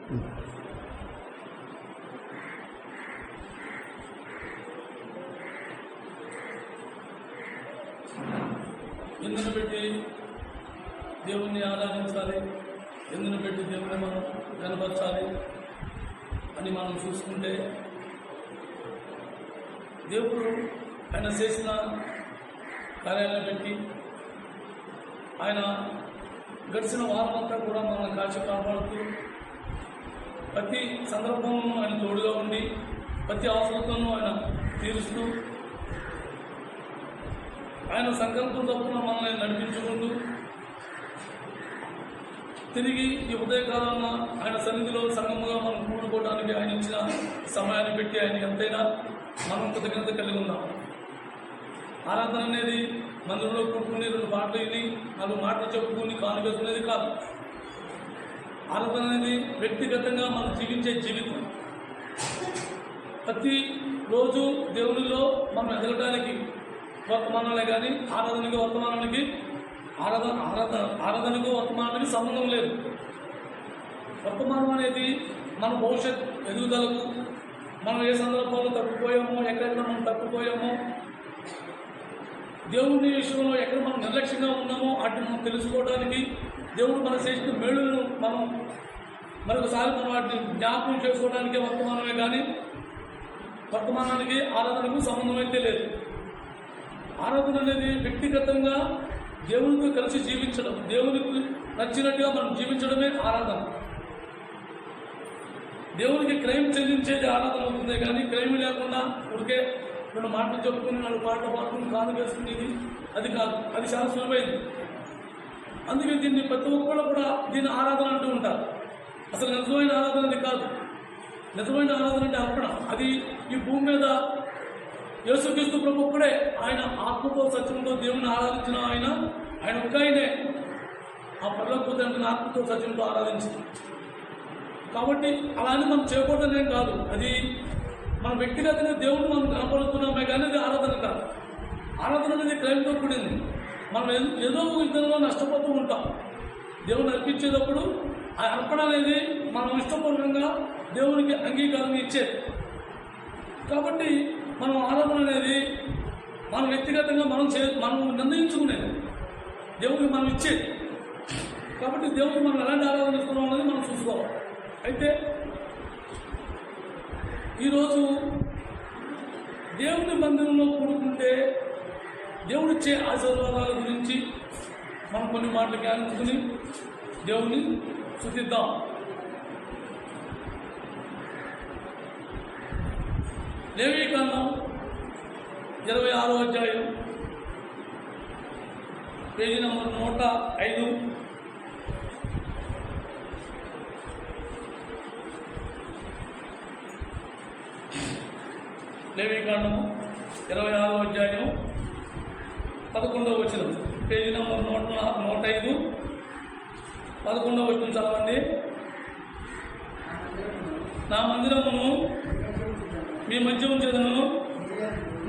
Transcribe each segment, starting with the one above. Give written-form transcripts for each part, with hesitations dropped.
ఎందును పెట్టి దేవుణ్ణి ఆరాధించాలి, ఎందును పెట్టి దేవుని మనం కనపరచాలి అని మనం చూసుకుంటే, దేవుడు ఆయన చేసిన కార్యాలను పెట్టి ఆయన గడిచిన వారమంతా కూడా మనల్ని కాచి కాపాడుతూ ప్రతి సందర్భంలో ఆయన తోడుగా ఉండి ప్రతి అవసరతను ఆయన తీరుస్తూ ఆయన సంకల్పం తప్పున మనల్ని నడిపించుకుంటూ తిరిగి ఈ ఉదయకాలాన ఆయన సన్నిధిలో సంగముగా మనం కూడుకోవడానికి ఆయన ఇచ్చిన సమయాన్ని పెట్టి ఆయన ఎంతైనా మనం కృతజ్ఞత కలిగి ఉన్నాం. ఆరాధన అనేది మందిరంలో కూడుకుని 2 పాటలు విని 4 మాటలు చెప్పుకుని కానువేసుకునేది కాదు. ఆరాధన అనేది వ్యక్తిగతంగా మనం జీవించే జీవితం. ప్రతి రోజు దేవునిలో మనం ఎదగడానికి వర్తమానాలే కానీ ఆరాధనకు వర్తమానానికి సంబంధం లేదు. వర్తమానం అనేది మన భవిష్యత్ ఎదుగుదలకు, మనం ఏ సందర్భంలో తప్పిపోయామో, ఎక్కడెక్కడ మనం తప్పిపోయామో, దేవుని విషయంలో ఎక్కడ మనం నిర్లక్ష్యంగా ఉన్నామో వాటిని మనం తెలుసుకోవడానికి, దేవుడు మన చేసిన మేలులను మనం మరొకసారి మనం వాటిని జ్ఞాపకం చేసుకోవడానికి వర్తమానమే కానీ వర్తమానానికి ఆరాధనకు సంబంధం అయితే లేదు. ఆరాధన అనేది వ్యక్తిగతంగా దేవునితో కలిసి జీవించడం, దేవునికి నచ్చినట్టుగా మనం జీవించడమే ఆరాధన. దేవునికి క్రైమ్ చెల్లించేది ఆరాధన అవుతుంది కానీ క్రైమ్ లేకుండా ఉడికే 2 మాటలు చెప్పుకుని 4 పాటలు పాడుకుని కాదు వేసుకునేది అది కాదు. అది చాలా సులభమైంది. అందుకే దీన్ని ప్రతి ఒక్కరు కూడా దీన్ని ఆరాధన అంటూ ఉంటారు. అసలు నిజమైన ఆరాధన అది కాదు. నిజమైన ఆరాధన అంటే అర్పణ. అది ఈ భూమి మీద యేసుక్రీస్తు ప్రభు ఒక్కడే ఆయన ఆత్మతో సత్యంతో దేవుని ఆరాధించిన ఆయన ఒక్క ఆయనే ఆ పరలోక తండ్రిని ఆత్మతో సత్యంతో ఆరాధించింది. కాబట్టి అలానే మనం చేయకూడదనేం కాదు. అది మన వ్యక్తిగతంగా దేవుడిని మనం కనపడుతున్నామే కానీ అది ఆరాధన కాదు. ఆరాధన అనేది క్రైమ్తో కూడింది. మనం ఏదో విధంగా నష్టపోతూ ఉంటాం. దేవుని అర్పించేటప్పుడు ఆ అర్పణ అనేది మనం ఇష్టపూర్వకంగా దేవునికి అంగీకారం ఇచ్చేది. కాబట్టి మనం ఆరాధన అనేది మన వ్యక్తిగతంగా మనం నిర్ణయించుకునేది, దేవుడికి మనం ఇచ్చేది. కాబట్టి దేవుడికి మనం ఎలాంటి ఆరాధన ఇస్తున్నాం అనేది మనం చూసుకోవాలి. అయితే ఈరోజు దేవుని మందిరంలో కూడుకుంటే దేవుడిచ్చే ఆశీర్వాదాల గురించి మనం కొన్ని మాటలు జ్ఞానించుకుని దేవుని స్తుతిద్దాం. లేవీకాండం 26వ అధ్యాయం పేజీ నంబర్ 105. లేవీకాండము 26వ అధ్యాయం 11వ వచనం, పేజీ నంబర్ 105, 11వ వచనం చదవండి. నా మందిరమును మీ మధ్య ఉంచేదను,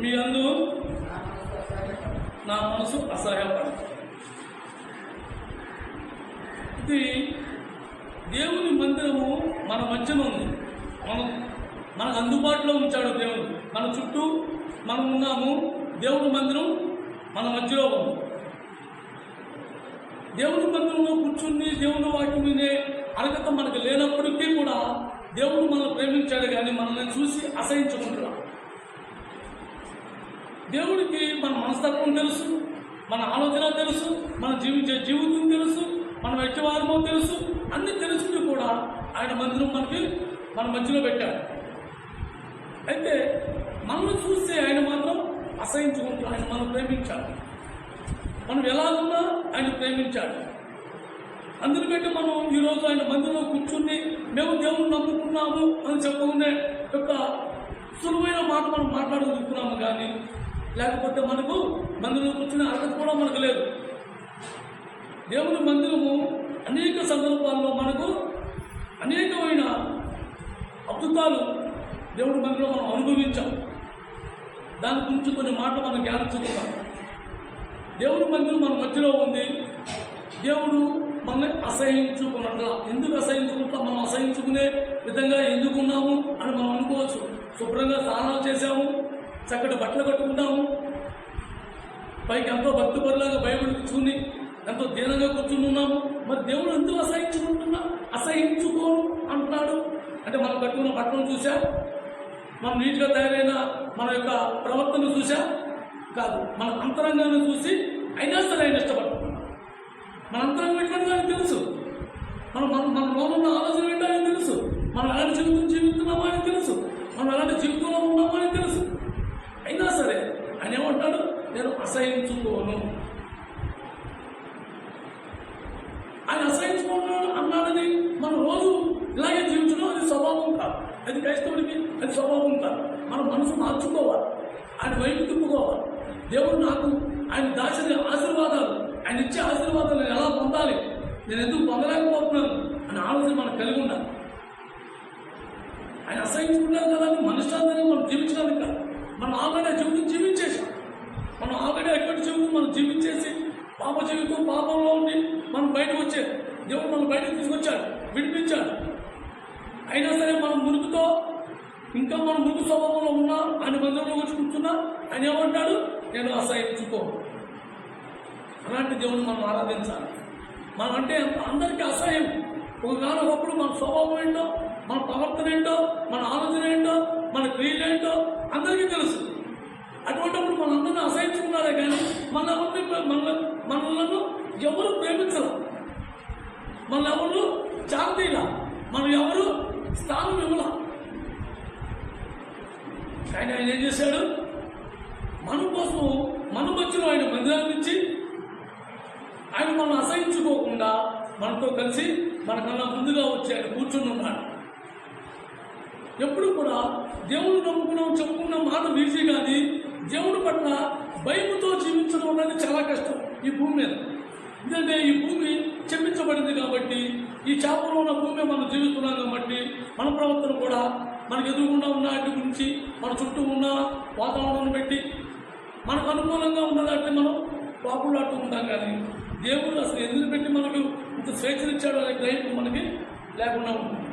మీ అందు నా మనసు అసహ్యపడదు. ఇది దేవుని మందిరము మన మధ్యలో ఉంది. మనకు అందుబాటులో ఉంచాడు దేవుడు. మన చుట్టూ మనం ఉన్నాము. దేవుని మందిరం మన మధ్యలో ఉంది. దేవుని మందిరంలో కూర్చుని దేవుని వాక్యం వినే అర్హత మనకు లేనప్పటికీ కూడా దేవుడు మనల్ని ప్రేమించాడు కానీ మనల్ని చూసి అసహించుకుంటున్నాం. దేవుడికి మన మనస్తత్వం తెలుసు, మన ఆలోచన తెలుసు, మన జీవించే జీవితం తెలుసు, మన వ్యక్తివారమో తెలుసు. అన్నీ తెలుసుకుని కూడా ఆయన మందిరం మన మధ్యలో పెట్టాడు. అయితే మనల్ని చూసి ఆయన మాత్రం అసహించుకుంటూ ఆయన మనం ప్రేమించాడు. మనం ఎలా ఉన్నా ఆయన ప్రేమించాడు. అందుకంటే మనం ఈరోజు ఆయన మందిరంలో కూర్చుని మేము దేవుని నమ్ముకున్నాము అని చెప్పుకునే యొక్క సులువైన మాట మనం మాట్లాడుకుంటున్నాము కానీ లేకపోతే మనకు మందిరంలో కూర్చునే అర్హత కూడా మనకు లేదు. దేవుని మందిరము అనేక సందర్భాల్లో మనకు అనేకమైన అద్భుతాలు దేవుడి మందిరంలో మనం అనుభవించాం. దాని గురించి కొన్ని మాటలు మనం జ్ఞానించుకుంటాం. దేవుడి మందిరం మన మధ్యలో ఉంది. దేవుడు మనల్ని అసహించుకున్నట్లా. ఎందుకు అసహించుకుంటా? మనం అసహించుకుని అసహించుకునే విధంగా ఎందుకున్నాము అని మనం అనుకోవచ్చు. శుభ్రంగా స్నానాలు చేశాము, చక్కటి బట్టలు కట్టుకుంటాము, పైకి ఎంతో భక్తిపరులాగా బైబిల్ తీసుకుని ఎంతో దీనంగా కూర్చుని ఉన్నాము. మరి దేవుడు ఎందుకు అసహించుకోను అంటున్నాడు అంటే మనం కట్టుకున్న బట్టలను చూసా, మనం నీట్గా తయారైన మన యొక్క ప్రవర్తన చూసా కాదు, మన అంతరంగాన్ని చూసి అయినా సరే ఆయన ఇష్టపడుతున్నాం. మన అంతరంగం ఎటువంటి ఆయనకు తెలుసు, మన లోనున్న ఆలోచన ఏంటో ఆయన తెలుసు, మనం ఎలాంటి జీవితం జీవిస్తున్నామో ఆయన తెలుసు, మనం ఎలాంటి జీవితంలో ఉన్నామో ఆయన తెలుసు. అయినా సరే ఆయన ఏమంటాడు, నేను అసహించుకోను. ఆయన అసహించుకోను అన్నాడని మనం రోజు ఇలాగే జీవించడం అది స్వభావం కాదు, అది క్రైస్తవుడికి అది స్వభావం కాదు. మన మనసు మార్చుకోవాలి, ఆయన వైపు తిప్పుకోవాలి. దేవుడు నాకు ఆయన దాచిన ఆశీర్వాదాలు, ఆయన ఇచ్చే ఆశీర్వాదాలు నేను ఎలా పొందాలి, నేను ఎందుకు పొందలేకపోతున్నాను అని ఆలోచన మనకు కలిగి ఉండాలి. ఆయన అసహించుకున్నాం కదా అని మనుషులందరినీ మనం జీవించడానికి కాదు, మనం ఆల్రెడీ జీవితం జీవించేసాం. మనం ఆల్రెడీ ఎటువంటి జీవితం మనం జీవించేసి పాప జీవితం పాపంలో ఉండి మనం బయటకు వచ్చేది. దేవుడు మనం బయటకు తీసుకొచ్చాడు, విడిపించాడు. అయినా సరే మనం మురుగుతో ఇంకా మనం మురుగు స్వభావంలో ఉన్నా, ఆయన మందిరంలో వచ్చి కూర్చున్నా ఆయన ఏమంటాడు, నేను అసహించుకోను. అలాంటి దేవుడిని మనం ఆరాధించాలి. మనం అంటే అందరికీ అసహ్యం. ఒకప్పుడు మన స్వభావం ఏంటో, మన ప్రవర్తన ఏంటో, మన ఆలోచన ఏంటో, మన క్రియలు ఏంటో అందరికీ తెలుసు. అటువంటిప్పుడు మనందరినీ అసహించుకున్నారే కానీ మనలను ఎవరు ప్రేమించరా, మన ఎవరు శాంతిలా, మనం ఎవరు స్థానం ఇవ్వలా. కానీ ఆయన ఏం చేశాడు, మన కోసం మన మధ్యలో ఆయన మందిరాన్ని ఇచ్చి ఆయన మనం అసహించుకోకుండా మనతో కలిసి మనకన్నా ముందుగా వచ్చి ఆయన కూర్చొని ఉన్నాడు. ఎప్పుడు కూడా దేవుడు నమ్ముకున్నాం చెప్పుకున్న మాట ఈజీ, కానీ దేవుడి పట్ల భయముతో జీవించడం అనేది చాలా కష్టం ఈ భూమి మీద. ఎందుకంటే ఈ భూమి చెప్పించబడింది కాబట్టి, ఈ చేపలో ఉన్న భూమి మనం జీవిస్తున్నాం కాబట్టి మన ప్రవర్తన కూడా మనకు ఎదురుకుండా ఉన్న వాటి గురించి, మన చుట్టూ ఉన్న వాతావరణాన్ని బట్టి మనకు అనుకూలంగా ఉన్నదాన్ని మనం పాపులాడుతూ ఉంటాం. కానీ దేవుడు అసలు ఎందుకు పెట్టి మనకు ఇంత స్వేచ్ఛనిచ్చాడు అనే గ్రహింపు మనకి లేకుండా ఉంటుంది.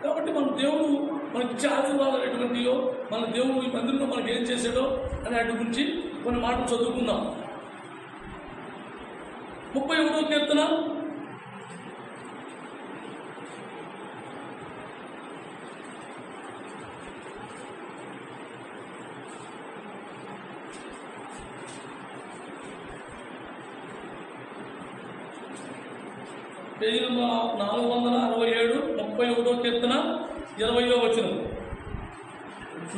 కాబట్టి మన దేవుడు మనకి ఇచ్చే ఆశీర్వాదాలు ఎటువంటియో, మన దేవుడు ఈ మందిరంలో మనకి ఏం చేశాడో అనే వాటి గురించి కొన్ని మాటలు చదువుకుందాం. 31వ కీర్తన 467 31వ కీర్తన 20వ వచనం.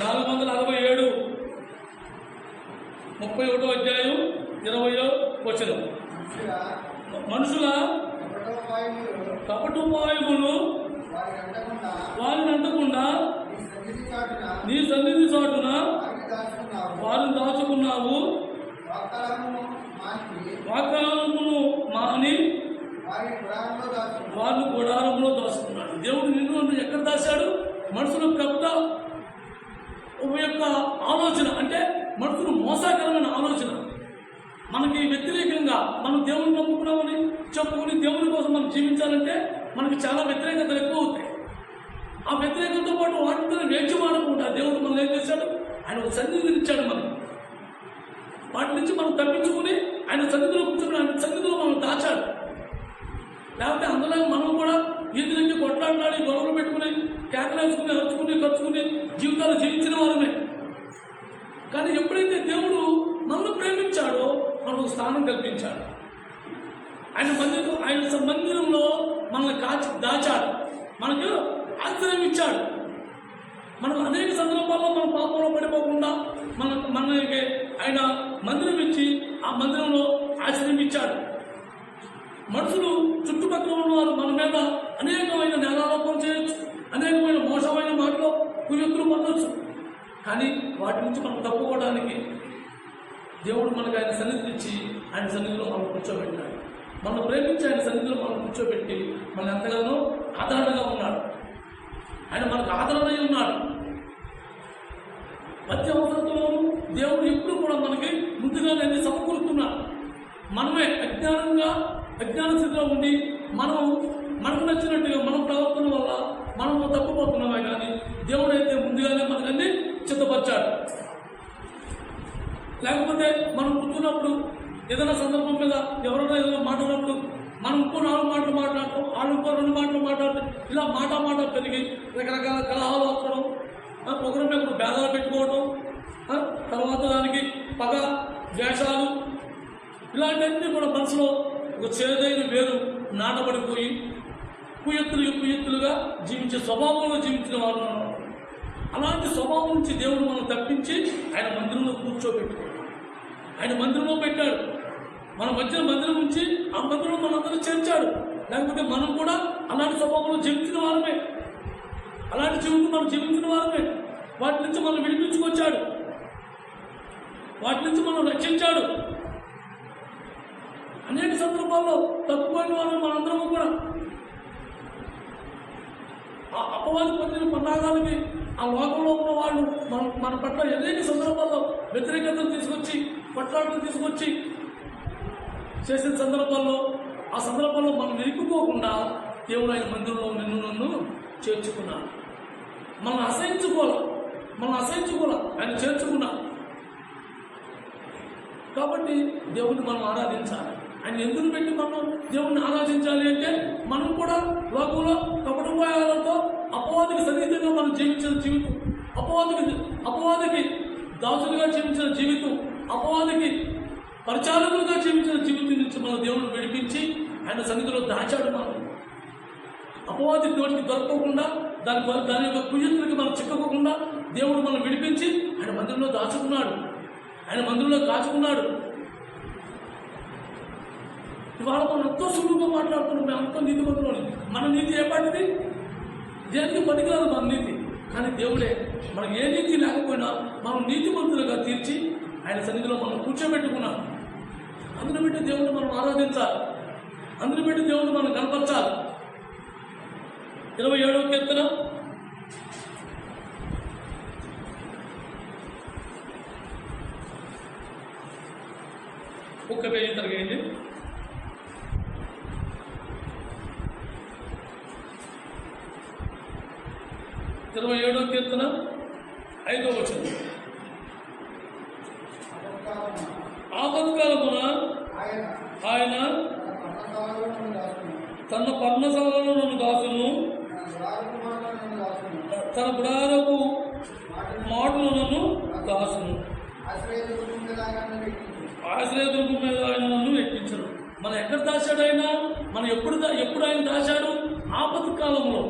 467 31వ అధ్యాయం 20వ వచనం. మనుషుల కపటోపాయములు వారిని అంటకుండా నీ సన్నిధి చాటున వారిని దాచుకున్నావు, వాగ్దానమును మాని వాళ్ళు గుడారంలో దాచుకున్నాడు. దేవుడు నిన్ను ఎక్కడ దాచాడు? మనుషుల కపట యొక్క ఆలోచన, అంటే మనుషులు మోసకరమైన ఆలోచన, మనకి వ్యతిరేకంగా మనం దేవుని నమ్ముకున్నామని చెప్పుకుని దేవుని కోసం మనం జీవించాలంటే మనకి చాలా వ్యతిరేకతలు ఎక్కువ అవుతాయి. ఆ వ్యతిరేకతతో పాటు వాటిని వేచిమాడకుండా దేవుడు మనం ఏం చేశాడు, ఆయన ఒక సన్నిధిని ఇచ్చాడు మనకి. వాటి నుంచి మనం తప్పించుకుని ఆయన సన్నిధిలో కూర్చొని ఆయన సన్నిధిలో మనం దాచాడు. లేకపోతే అందులో మనం కూడా వీధులకి కొట్లాడినాడు, గొడవలు పెట్టుకుని కేకలేసుకుని అరుచుకుని ఖర్చుకుని జీవితాలు జీవించిన వారమే. కానీ ఎప్పుడైతే దేవుడు నన్ను ప్రేమించాడో మనకు స్థానం కల్పించాడు. ఆయన మందిరంలో మనల్ని దాచాడు, మనకు ఆశ్రయం ఇచ్చాడు. మనం అనేక సందర్భాల్లో మన పాపంలో పడిపోకుండా మనకి ఆయన మందిరం ఇచ్చి ఆ మందిరంలో ఆశ్రయం ఇచ్చాడు. మనుషులు చుట్టుపక్కల ఉన్నవారు మన మీద అనేకమైన నేరారోపణ చేయొచ్చు, అనేకమైన మోసమైన మాటలు కుయుక్తులు పొందొచ్చు. కానీ వాటి నుంచి మనం తప్పుకోవడానికి దేవుడు మనకు ఆయన సన్నిధిని ఇచ్చి ఆయన సన్నిధిలో మనం కూర్చోబెట్టాడు. మనం ప్రేమించి ఆయన సన్నిధిలో మనం కూర్చోబెట్టి మన ఎంతగానో ఆదరణగా ఉన్నాడు. ఆయన మనకు ఆదరణ ఉన్నాడు. ప్రతి అవసరంలోనూ దేవుడు ఎప్పుడు కూడా మనకి ముందుగా నేను సమకూరుతున్నాడు. మనమే అజ్ఞాన స్థితిలో ఉండి మనకు నచ్చినట్టుగా మన ప్రవర్తన వల్ల మనము తప్పిపోతున్నామే కానీ దేవుడు అయితే ముందుగానే మనకన్నీ సిద్ధపరిచాడు. లేకపోతే మనం కూర్చున్నప్పుడు ఏదైనా సందర్భం మీద ఎవరైనా ఏదైనా మాట్లాడినప్పుడు మనం ఇంకో 4 మాటలు మాట్లాడటం, వాళ్ళు ఇంకో 2 మాటలు మాట్లాడటం, ఇలా మాట పెరిగి రకరకాల కలహాలు వస్తడం, ఒకరి మీద భేదాలు పెట్టుకోవడం, తర్వాత దానికి పగ ద్వేషాలు, ఇలాంటివన్నీ కూడా మనసులో ఒక చేదైన వేరు నాటబడిపోయి కుయత్తులుగా జీవించే స్వభావంలో జీవించిన వారు. అలాంటి స్వభావం నుంచి దేవుడు మనం తప్పించి ఆయన మందిరంలో కూర్చోబెట్టాడు. ఆయన మందిరంలో పెట్టాడు. మన మధ్య మందిరం నుంచి ఆ మందిరం మనందరూ చేర్చాడు. లేకపోతే మనం కూడా అలాంటి స్వభావంలో జీవించిన వారమే, అలాంటి జీవితం మనం జీవించిన వారమే. వాటి నుంచి మనం విడిపించుకొచ్చాడు, వాటి నుంచి మనం రక్షించాడు. అనేక సందర్భాల్లో తప్పిపోయిన వారు మనందరము కూడా ఆ అపవాది పొందిన పన్నాగాలకి ఆ లోకంలో ఉన్న వాళ్ళు మన పట్ల అనేక సందర్భాల్లో వ్యతిరేకతను తీసుకొచ్చి పట్లాటలు తీసుకొచ్చి చేసిన సందర్భాల్లో ఆ సందర్భంలో మనం నిలుపుకోకుండా దేవుడు ఆయన మందిరంలో నన్ను చేర్చుకున్నాడు. మనం అసహించుకోలే ఆయన చేర్చుకున్నా. కాబట్టి దేవుడిని మనం ఆరాధించాలి. ఆయన ఎందుకు పెట్టి మనం దేవుడిని ఆరాధించాలి అంటే మనం కూడా లోకంలో కపటోపాయాలతో అపవాదికి సన్నిహితంగా మనం జీవించిన జీవితం, అపవాదికి దాసులుగా జీవించిన జీవితం, అపవాదికి పరిచారకులుగా జీవించిన జీవితం నుంచి మన దేవుడిని విడిపించి ఆయన సన్నిధిలో దాచాడు. మనం అపవాది నోటికి దొరకకుండా దాని యొక్క కుయుతులకి మనం చిక్కకుండా దేవుడు మనం విడిపించి ఆయన మందిరంలో దాచుకున్నాడు, ఆయన మందిరంలో కాచుకున్నాడు. ఇవాళ మనం ఎంతో సులువుగా మాట్లాడుతున్నాం, మేము ఎంతో నీతిమంతులు. మన నీతి ఏ పాటిది? దేనికి పనికిరాదు మన నీతి. కానీ దేవుడే మనకు ఏ నీతి లేకపోయినా మనం నీతిమంతులుగా తీర్చి ఆయన సన్నిధిలో మనం కూర్చోబెట్టుకున్నాం. అందుని పెట్టి దేవుడిని మనం ఆరాధించాలి, అందుని పెట్టి దేవుడిని మనం కనపరచాలి. 27వ కీర్తన 1 పేజీ తరగండి. 27వ కీర్తన 5వ వచనం. ఆపత్కాలమున ఆయన తన పర్ణశాలలో నన్ను దాసును, తన గుడారపు మాటలు నన్ను దాసును, ఆశ్రయదుర్గం మీద ఆయన నన్ను ఎక్కించను. మనం ఎక్కడ దాచాడు ఆయన? మనం ఎప్పుడు ఆయన దాచాడు? ఆపత్తి కాలంలో.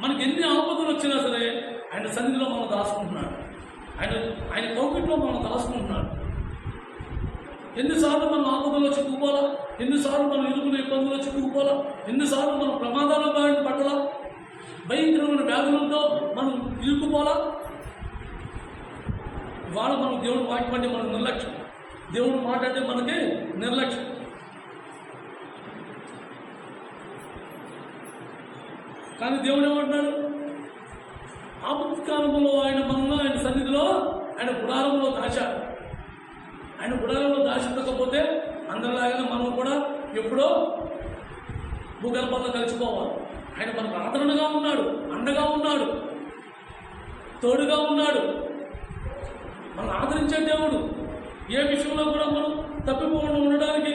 మనకి ఎన్ని ఆపదలు వచ్చినా సరే ఆయన సన్నిధిలో మనం దాచుకుంటున్నాడు, ఆయన కౌకిట్లో మనం దాచుకుంటున్నాడు. ఎన్నిసార్లు మనం ఆపదలో చిక్కుకోవాలా, ఎన్నిసార్లు మనం ఇరుకున్న ఇబ్బందుల్లో చిక్కుకోవాలా, ఎన్నిసార్లు మనం ప్రమాదాల బారిన పట్టాలా, భయంకరమైన వ్యాధులతో మనం ఇరుక్కుపోవాలా. ఇవాళ మనం దేవుడు వాక్యం అంటే మనకు నిర్లక్ష్యం, దేవుడు మాట అంటే మనకి నిర్లక్ష్యం. కానీ దేవుడు ఏమంటున్నాడు? ఆపత్తి కాలంలో ఆయన మనలో ఆయన సన్నిధిలో ఆయన గుడారంలో దాచాడు. ఆయన గుడారంలో దాచించకపోతే అందరిలాగానే మనం కూడా ఎప్పుడో భూగర్భంలో కలిసిపోవాలి. ఆయన మనకు ఆదరణగా ఉన్నాడు, అండగా ఉన్నాడు, తోడుగా ఉన్నాడు. మనం ఆదరించే దేవుడు. ఏ విషయంలో కూడా మనం తప్పిపోకుండా ఉండడానికి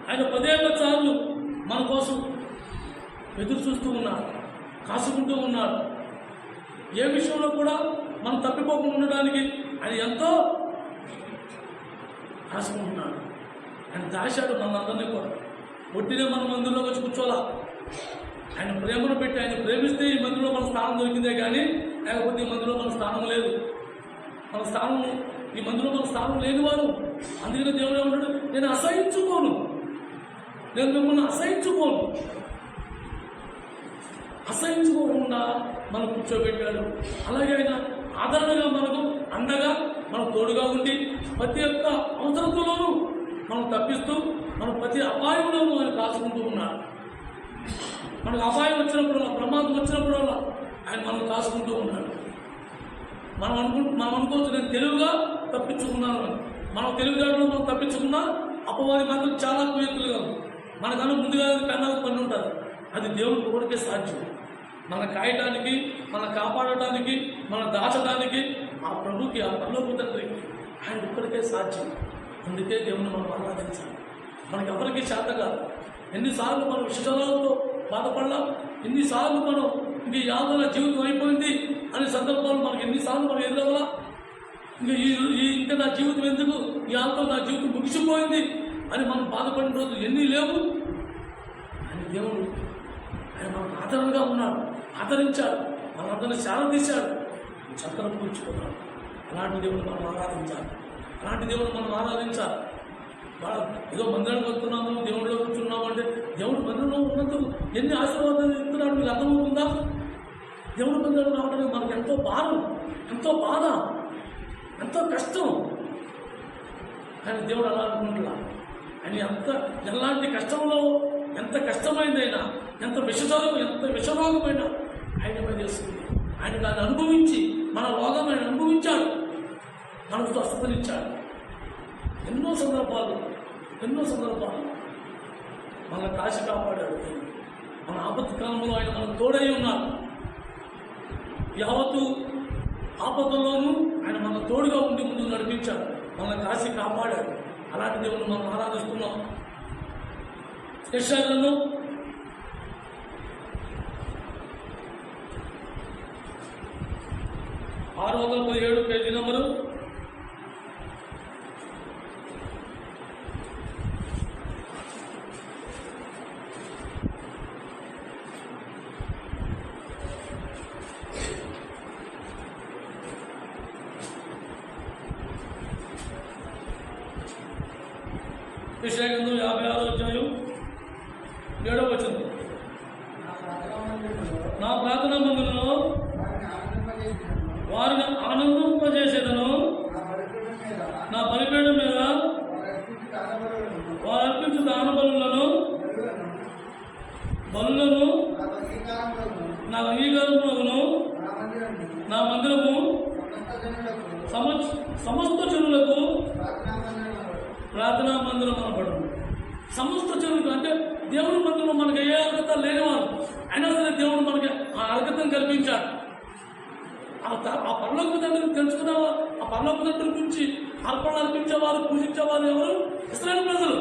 ఆయన 10 ఏళ్ల సార్లు మన కోసం ఎదురు చూస్తూ ఉన్నాడు, కాసుకుంటూ ఉన్నాడు. ఏ విషయంలో కూడా మనం తప్పిపోకుండా ఉండడానికి ఆయన ఎంతో కాసుకుంటున్నాడు. ఆయన దాచాడు మనందరినీ కూడా. ఒట్టినే మన మందిరంలోకి వచ్చి కూర్చోవాలా. ఆయన ప్రేమను పెట్టి ఆయన ప్రేమిస్తే ఈ మందిరంలో మన స్థానం దొరికిందే కానీ లేకపోతే ఈ మందిరంలో మన స్థానం లేదు. మన స్థానం ఈ మందిరంలో మన స్థానం లేనివారు. అందుకనే దేవుడు ఏమంటాడు? నేను అసహించుకోను, నేను మిమ్మల్ని అసహించుకోకుండా మనం కూర్చోబెట్టాడు. అలాగే ఆయన ఆదరణగా మనకు అండగా మనం తోడుగా ఉండి ప్రతి ఒక్క అవసరతలోనూ మనం తప్పిస్తూ మనం ప్రతి అపాయంలోనూ ఆయన కాచుకుంటూ ఉన్నాడు. మనకు అపాయం వచ్చినప్పుడు, ప్రమాదం వచ్చినప్పుడు ఆయన మనం కాచుకుంటూ ఉన్నాడు. మనం అనుకోవచ్చు నేను తెలివిగా తప్పించుకున్నాను. మనం తెలివిదారులు మనం తప్పించుకున్నా అపవాది మాత్రం చాలా కుయత్తులుగా ఉంది. మనకన్నా ముందుగా కన్నాకు పని ఉంటుంది. అది దేవుడికి ఒకరికే సాధ్యం. మన కాయటానికి, మన కాపాడటానికి, మన దాచడానికి ఆ ప్రభుకి, ఆ పరలోక తండ్రికి ఆయన ఒక్కడికే సాధ్యం. అందుకే దేవుని మనం ఆరాధించాలి. మనకి ఎవరికి చేత కాదు. ఎన్నిసార్లు మనం విషయాలతో బాధపడలాం, ఎన్నిసార్లు మనం ఇంక యాదో నా జీవితం అయిపోయింది అనే సందర్భాలు మనకి ఎన్నిసార్లు మనం ఎదురవ్వాలా. ఇంకా నా జీవితం ఎందుకు, యాదో నా జీవితం ముగిసిపోయింది అని మనం బాధపడిన రోజు ఎన్ని లేవు. అని దేవుడు ఆయన మనకు ఆదరణగా ఉన్నాడు, ఆదరించాడు, మనందరినీ శాలం తీశాడు, చక్కగా కూర్చుకున్నాడు. అలాంటి దేవుడు మనం ఆరాధించాలి. అలాంటి దేవుడు మనం ఆరాధించాలి. ఏదో మందిరానికి వస్తున్నాము, దేవుడిలో కూర్చున్నాము అంటే దేవుడు మందిరంలో ఉన్నందుకు ఎన్ని ఆశీర్వాదాలు ఇస్తున్నాడు మీకు అర్థమవుతుందా? దేవుడి మందిరంలో రావడానికి మనకు ఎంతో భారం, ఎంతో బాధ, ఎంతో కష్టం. కానీ దేవుడు అలా అనుకుంటున్నా. ఆయన ఎలాంటి కష్టంలో, ఎంత కష్టమైందైనా, ఎంత విషరోగమైనా ఆయన మీద చేసుకుంది. ఆయన దాన్ని అనుభవించి, మన రోగం ఆయన అనుభవించాడు, మనకు స్వస్థతనిచ్చాడు. ఎన్నో సందర్భాలు మన కాశీ కాపాడాడు. మన ఆపత్తి కాలంలో ఆయన మనకు తోడై ఉన్నాడు. యావత్తు ఆపదల్లోనూ ఆయన మన తోడుగా ఉండి ముందుకు నడిపించాడు, మన కాశీ కాపాడాడు. అలాంటి దేవుని మనం ఆరాధిస్తున్నాం. యెషయా గ్రంథం 617 పేజీ నంబరు. యెషయా గ్రంథం 56వ అధ్యాయం 7వ వచనం. నా ప్రార్థనా మందిరంలో వారిని ఆనందింపజేసేదను, నా బలిపీఠం మీద వారు అర్పించు దాన బలులను నా అంగీకారములను నా మందిరము సమస్త జనులకు ప్రార్థనా మందిరం అనబడును. సమస్త జనులకు అంటే దేవుడి మందిరంలో మనకి ఏ అర్హత లేనివారు అయినా సరే దేవుడు మనకి ఆ అర్హతను కల్పించాడు. ఆ పరలోక తండ్రిని తెలుసుకున్నావా? ఆ పరలోక తండ్రి గురించి అర్పణ అర్పించేవారు, పూజించేవారు ఎవరు? ఇశ్రాయేలు ప్రజలు.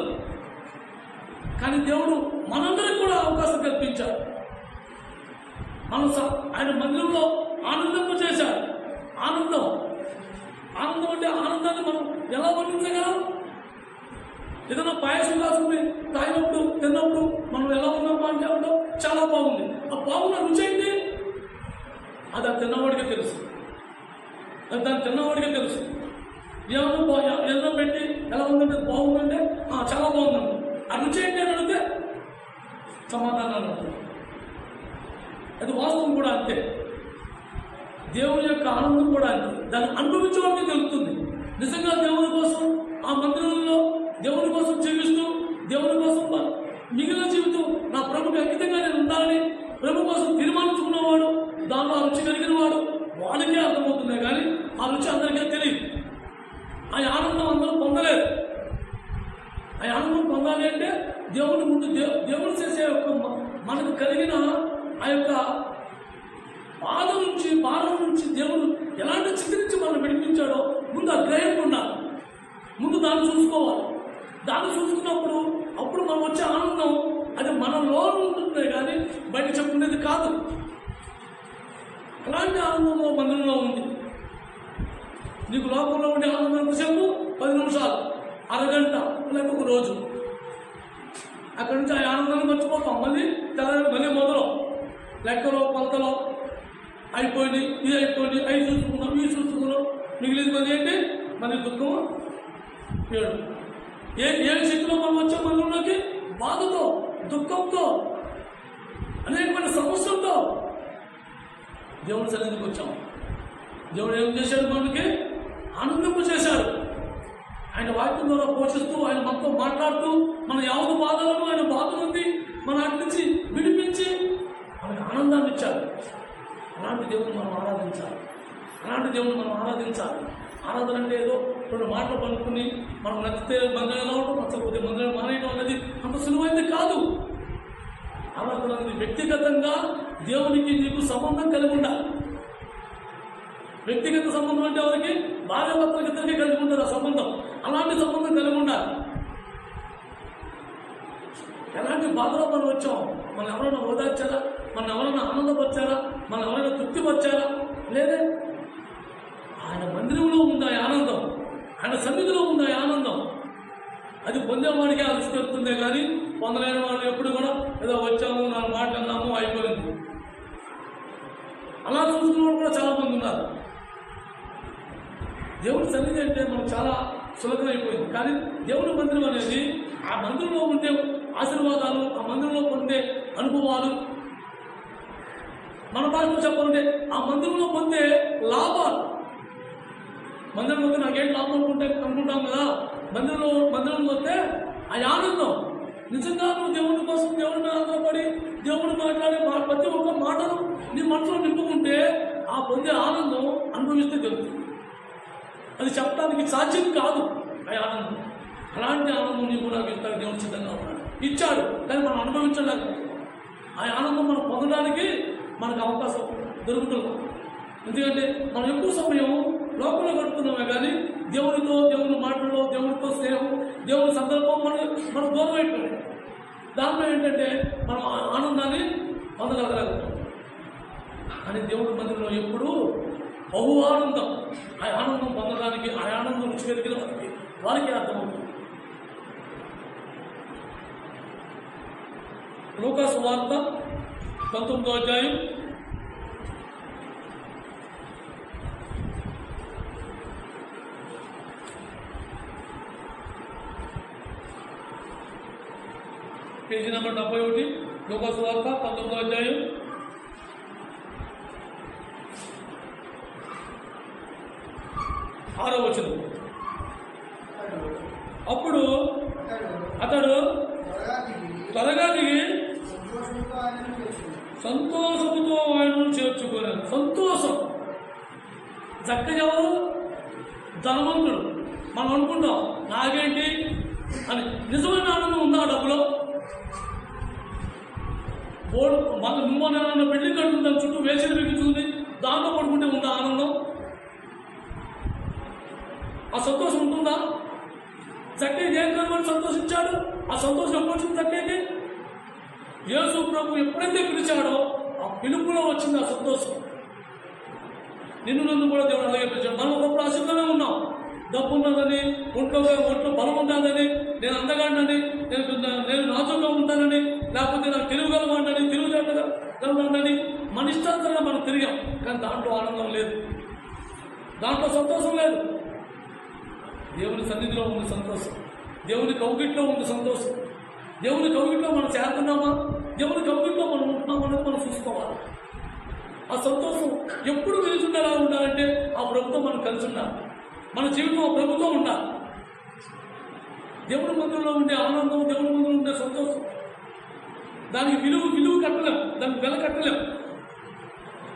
కానీ దేవుడు మనందరికి కూడా అవకాశం కల్పించాడు. ఆయన మందిరంలో ఆనందింప చేశాడు. ఆనందం అంటే ఆనందాన్ని మనం ఎలా వర్ణించగలం? ఏదైనా పాయసం కాసుకుని తాగినప్పుడు, తిన్నప్పుడు మనం ఎలా ఉన్నామా అంటే అప్పుడు చాలా బాగుంది. ఆ బాగున్న రుచి ఏంటి? అది ఆ తిన్నవాడికే తెలుసు. దాన్ని తిన్నవాడికే తెలుసు. ఏమన్నా పెట్టి ఎలా ఉందంటే బాగుందంటే చాలా బాగుందండి. ఆ రుచి ఏంటి అని అడిగితే సమాధానాలు ఉంటుంది. అది వాస్తవం కూడా అంతే. దేవుని యొక్క ఆనందం కూడా అంతే. దాన్ని అనుభవించే వాళ్ళకి తెలుస్తుంది. నిజంగా దేవుని కోసం ఆ మందిరంలో దేవుని కోసం జీవిస్తూ, దేవుని కోసం మిగిలిన జీవితం నా ప్రభుకి అంకితంగా నేను ఉండాలని ప్రభు కోసం తీర్మానించుకున్నవాడు, దానిలో ఆ రుచి కలిగిన వాడు, వాడికే అర్థమవుతుంది. కానీ ఆ రుచి అందరికీ తెలియదు. ఆ ఆనందం అందరూ పొందలేదు. ఆ ఆనందం పొందాలి అంటే దేవుని ముందు దేవుడు చేసే మనకు కలిగిన ఆ యొక్క బాధ నుంచి, భారం నుంచి దేవుడు ఎలాంటి స్థితి నుంచి మనం విడిపించాడో ముందు ఆ గ్రహం ఉండాలి. ముందు దాన్ని చూసుకోవాలి. దాన్ని చూసుకున్నప్పుడు అప్పుడు మనం వచ్చే ఆనందం అది మనలో ఉంటుందే కానీ బయట చెప్పుకునేది కాదు. అలాంటి ఆనందంలో మందిరంలో ఉంది. నీకు లోపల ఉండే ఆనందం చెప్పు 10 నిమిషాలు, అరగంట, లేక ఒక రోజు. అక్కడి నుంచి ఆ ఆనందాన్ని మర్చిపోతాం. మళ్ళీ మళ్ళీ మొదలు లెక్కలో కొలతలో అయిపోయింది, ఇది అయిపోయింది, అవి చూసుకున్నాం, ఇవి చూసుకున్నాం, మిగిలింది మళ్ళీ ఏంటి? మళ్ళీ దుఃఖం, ఏడు. ఏ స్థితిలో మనం వచ్చాం? మనలోకి బాధతో, దుఃఖంతో, అనేకమైన సమస్యలతో దేవుని సన్నిధికి వచ్చాం. దేవుడు ఏం చేశాడు? మనకి ఆనందింపు చేశాడు. ఆయన వాక్యం ద్వారా పోషిస్తూ, ఆయన మనతో మాట్లాడుతూ, మన యావత్తు బాధలను, ఆయన బాధ నుండి మన అటు నుంచి విడిపించి మనకు ఆనందాన్ని ఇచ్చాడు. అలాంటి దేవుని మనం ఆరాధించాలి. ఆరాధన అంటే ఏదో 2 మాటలు పలుకుని మనం నచ్చితే మందిరం రావడం, నచ్చకపోతే మందిరం మానేయడం అనేది అంత సులువైంది కాదు. అలా వ్యక్తిగతంగా దేవునికి నీకు సంబంధం కలిగి ఉండాలి. వ్యక్తిగత సంబంధం అంటే ఎవరికి? భార్య భర్తలకి ఇద్దరికి కలిగి ఉంటుంది ఆ సంబంధం. అలాంటి సంబంధం కలిగి ఉండాలి. ఎలాంటి బాధలో మనం వచ్చాం? మనం ఎవరైనా ఓదార్చారా? మనం ఎవరైనా ఆనందపరిచారా? మనం ఎవరైనా తృప్తిపరిచారా? లేదే. ఆయన మందిరంలో ఉంది ఆ ఆనందం, ఆయన సన్నిధిలో ఉంది ఆ ఆనందం. అది పొందేవాడికి అలసిపెడుతుందే కానీ పొందలేని వాళ్ళు ఎప్పుడు కూడా ఏదో వచ్చాము, నా మాట అన్నాము, అయిపోయింది. అలా చూసుకున్న వాళ్ళు కూడా చాలా మంది ఉన్నారు. దేవుడి సన్నిధి అంటే మనకు చాలా సులభమైపోయింది. కానీ దేవుడి మందిరం అనేది, ఆ మందిరంలో ఉండే ఆశీర్వాదాలు, ఆ మందిరంలో పొందే అనుభవాలు, మన భాషలో చెప్పాలంటే ఆ మందిరంలో పొందే లాభాలు. మందిరం వస్తే నాకేం లాభం అనుకుంటాం కదా. మందిరం వస్తే ఆ ఆనందం, నిజంగా నువ్వు దేవుడి కోసం దేవుడి మీద ఆధారపడి దేవుడు మాట్లాడే ప్రతి ఒక్క మాటను నీ మనసులో నింపుకుంటే ఆ పొందే ఆనందం అనుభవిస్తే తెలుస్తుంది. అది చెప్పడానికి సాధ్యం కాదు ఆ ఆనందం. అలాంటి ఆనందం నీకు నాకు ఇస్తాడు దేవుడు సిద్ధంగా ఉన్నాడు, ఇచ్చాడు. కానీ మనం అనుభవించలేకపోతున్నాం. ఆ ఆనందం మనం పొందడానికి మనకు అవకాశం దొరుకుతుంది. ఎందుకంటే మనం ఎక్కువ సమయం లోపల గడుపుతున్నామే కానీ దేవుడితో, దేవుని మాటల్లో, దేవుడితో స్నేహం, దేవుని సందర్భం మనం దూరం అయిపోయింది. దాంట్లో ఏంటంటే మనం ఆనందాన్ని పొందగలగలుగుతాం. కానీ దేవుడి మందిరంలో ఎప్పుడు బహు ఆనందం. ఆ ఆనందం పొందడానికి, ఆ ఆనందం రుచి కలిగిన వారికి అర్థమవుతుంది. లూకా సువార్త 19వ అధ్యాయం 71. లూకా సువార్త 19వ అధ్యాయం 6వ వచనం. అప్పుడు అతడు త్వరగా దిగి సంతోషంతో ఆయనను చేర్చుకోలేదు. సంతోషం. చక్కగా ఎవరు? ధనవంతుడు. మనం అనుకుంటాం నాగేంటి అని. నిజమైన ఆనందం ఉందా డబ్బులో? నువ్వు బిల్డింగ్ కట్టుకుంటాం, చుట్టూ వేసిన బిగించుకుంది, దాంట్లో పడుకుంటే ఉందా ఆనందం? ఆ సంతోషం ఉంటుందా? చక్కగా దేని కనుగొని సంతోషించాడు. ఆ సంతోషం ఎప్పుడు వచ్చింది? చక్కకి యేసు ప్రభు ఎప్పుడైతే పిలిచాడో ఆ పిలుపులో వచ్చింది ఆ సంతోషం. నన్ను కూడా దేవుడు అలాగే పిలిచాడు. మనం ఒకప్పుడు అశుద్ధంగా ఉన్నాం. డబ్బు ఉన్నదని, ఒంట్లో బలం ఉంటుందని, నేను అందగాడినని, నేను నాజుగా ఉంటానని, లేకపోతే నాకు తిరుగుగలవాడిని, తిరుగుగలవాడిని మన ఇష్టాంతరంగా మనం తిరిగాం. కానీ దాంట్లో ఆనందం లేదు, దాంట్లో సంతోషం లేదు. దేవుని సన్నిధిలో ఉంది సంతోషం, దేవుని కౌగిట్లో ఉంది సంతోషం. దేవుని కౌగిట్లో మనం చేరుతున్నామా, దేవుని కౌగిట్లో మనం ఉంటున్నామా అనేది మనం చూసుకోవాలి. ఆ సంతోషం ఎప్పుడు నిలుచుండేలా ఉండాలంటే ఆ ప్రభుత్వం మనం కలిసి ఉండాలి. మన జీవితం ఆ ప్రభుత్వం ఉండాలి. దేవుని మందిరంలో ఉండే ఆనందం, దేవుని మందిరంలో ఉండే సంతోషం, దానికి విలువ కట్టలేం, దానికి వెల కట్టలేం.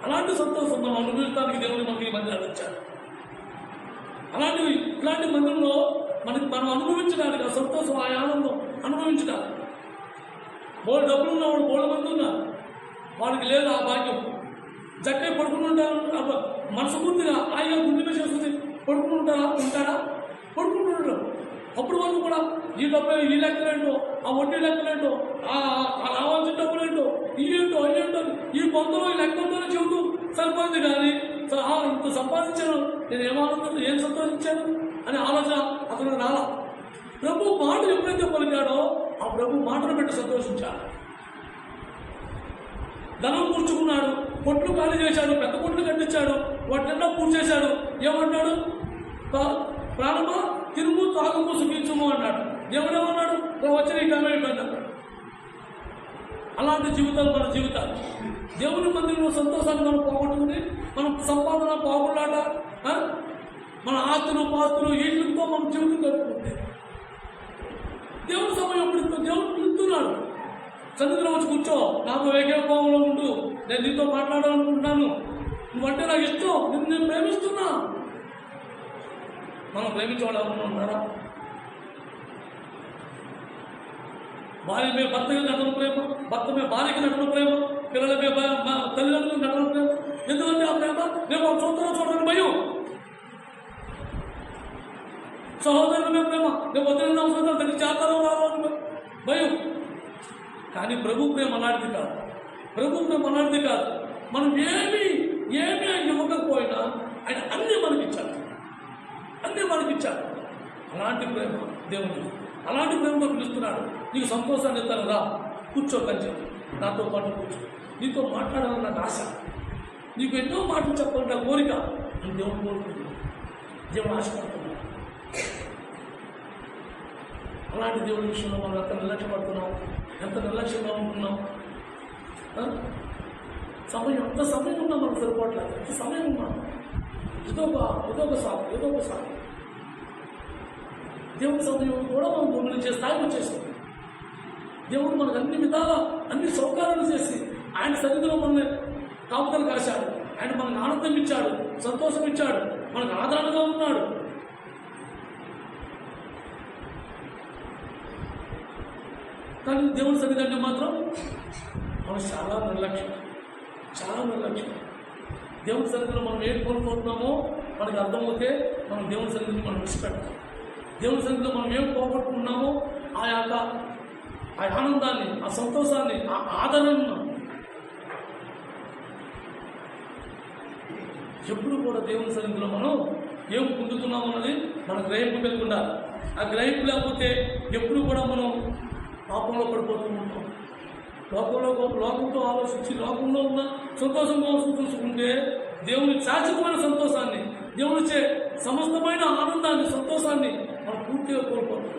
అలాంటి సంతోషం మనం అనుభవించడానికి దేవుని మనకి ఈ మందిరాలు ఇచ్చారు. ఇలాంటి మందిరంలో మనం అనుభవించడానికి ఆ సంతోషం, ఆ ఆనందం అనుభవించడానికి. బోళ్ళు డబ్బులు ఉన్నవాడు బోళ్ళ మంది ఉన్నారు, వాడికి లేదు ఆ భాగ్యం. చక్కగా పడుకుని ఉంటారు, మనసు పూర్తిగా ఆయన గుండె మీద చేసుకుని పడుకుని ఉంటారా? పడుకుంటుంటారు. అప్పుడు వాళ్ళు కూడా ఈ డబ్బు, ఈ లెక్కలేంటో, ఆ వడ్డీ లెక్కలేంటో, ఆ రావాల్సిన డబ్బులేంటో, ఇవేంటో అయ్యేంటో, ఈ పొందలో ఈ లెక్కలతోనే చెబుతూ సరిపోయింది. కానీ ఇంత సంపాదించాను, నేను ఏమానందం, ఏం సంతోషించాను అనే ఆలోచన అతను రాలా. ప్రభు మాట ఎప్పుడైతే పలికాడో ఆ ప్రభు మాటను పెట్టి సంతోషించాడు. ధనం కూర్చుకున్నాడు, కొట్లు ఖాళీ చేశాడు, పెద్ద కొట్లు కట్టించాడు, వాటిల్లో పూర్తి చేశాడు. ఏమంటాడు? ప్రాణమా తిరుగు, తాగుము, సుఖించుము అన్నాడు. దేవుడేమన్నాడు? వచ్చిన ఈ టైం అయిపోయింది. అలాంటి జీవితాలు మన జీవితాలు. దేవుని మందిరంలో సంతోషాన్ని మనం పోగొట్టుకుని, మనం సంపాదన పోగొట్లాట, మన ఆస్తులు పాస్తులు వీటితో మనం జీవితం గడుపుకుంటే దేవుని సమయం ఎప్పుడు దేవుడు పిలుస్తున్నాడు. సన్నిధిలో వచ్చి కూర్చో, నాకు ఏకీభావంలో ఉంటూ నేను నీతో మాట్లాడాలనుకుంటున్నాను, నువ్వంటే నాకు ఇష్టం, నేను ప్రేమిస్తున్నా. మనం ప్రేమించేవాళ్ళు ఎవరన్నా ఉన్నారా? భార్య మీద భర్తగా నటన ప్రేమ, భర్త మీద భార్యకి నటన ప్రేమ, పిల్లల మీద తల్లిదండ్రులకు నటన ప్రేమ. ఎందుకంటే ఆ ప్రేమ రేపు చూడడానికి భయం. సహోదరుల మీద ప్రేమ రేపు 18 సంవత్సరాలు తగ్గి చేస్తారో రావాలని భయం. కానీ ప్రభు ప్రేమ అలాంటిది కాదు. ప్రభు ప్రేమ అలాంటిది కాదు. మనం ఏమీ ఇవ్వకపోయినా ఆయన అన్నీ మనకిచ్చాడు. అలాంటి ప్రేమ దేవుడు, అలాంటి ప్రేమతో పిలుస్తున్నాడు. నీకు సంతోషాన్ని ఇస్తాను, రా కూర్చో, కంచె నాతో పాటు కూర్చో, నీతో మాట్లాడాలని నాకు ఆశ, నీకు ఎన్నో మాటలు చెప్పాలంటే కోరిక నేను దేవుడు కోరుకుంటున్నాను, దేవుడు ఆశపడుతున్నాడు. అలాంటి దేవుడి విషయంలో మనం ఎంత నిర్లక్ష్యపడుతున్నాం, ఎంత నిర్లక్ష్యంగా ఉంటున్నాం. ఎంత సమయం ఉన్నా మనకు సరిపోవట్లేదు. ఎంత సమయం ఉన్నా ఏదో ఒక సాగు దేవుడి సమయం కూడా మనం దొంగిలించే స్థాయికి వచ్చేసాం. దేవుడు మనకు అన్ని విధాలా అన్ని సౌకర్యాలు చేసి ఆయన సన్నిధిలో మనల్ని కాపుదలు కాశాడు. ఆయన మనకు ఆనందం ఇచ్చాడు, సంతోషం ఇచ్చాడు, మనకు ఆదరణగా ఉన్నాడు. కానీ దేవుడి సన్నిధి అంటే మాత్రం మనం చాలా నిర్లక్ష్యం. దేవుడి సన్నిధిలో మనం ఏం కోరుకుంటున్నామో మనకి అర్థమవుతే మనం దేవుడి సన్నిధిని మనం విడిచిపెట్టాలి. దేవుడి సన్నిధిలో మనం ఏం పోగొట్టుకున్నామో ఆ ఆనందాన్ని, ఆ సంతోషాన్ని, ఆ ఆదరణను ఎప్పుడు కూడా దేవుని సన్నిధిలో మనం ఏం పొందుతున్నాం అన్నది మన గ్రహింపు కలిగి ఉండాలి. ఆ గ్రహింపు లేకపోతే ఎప్పుడు కూడా మనం పాపంలో పడిపోతూ ఉంటాం. లోకంతో ఆలోచించి లోకంలో ఉన్న సంతోషం కోసం చూసుకుంటే దేవుని శాశ్వతమైన సంతోషాన్ని, దేవునిచ్చే సమస్తమైన ఆనందాన్ని, సంతోషాన్ని మనం పూర్తిగా కోల్పోతాం.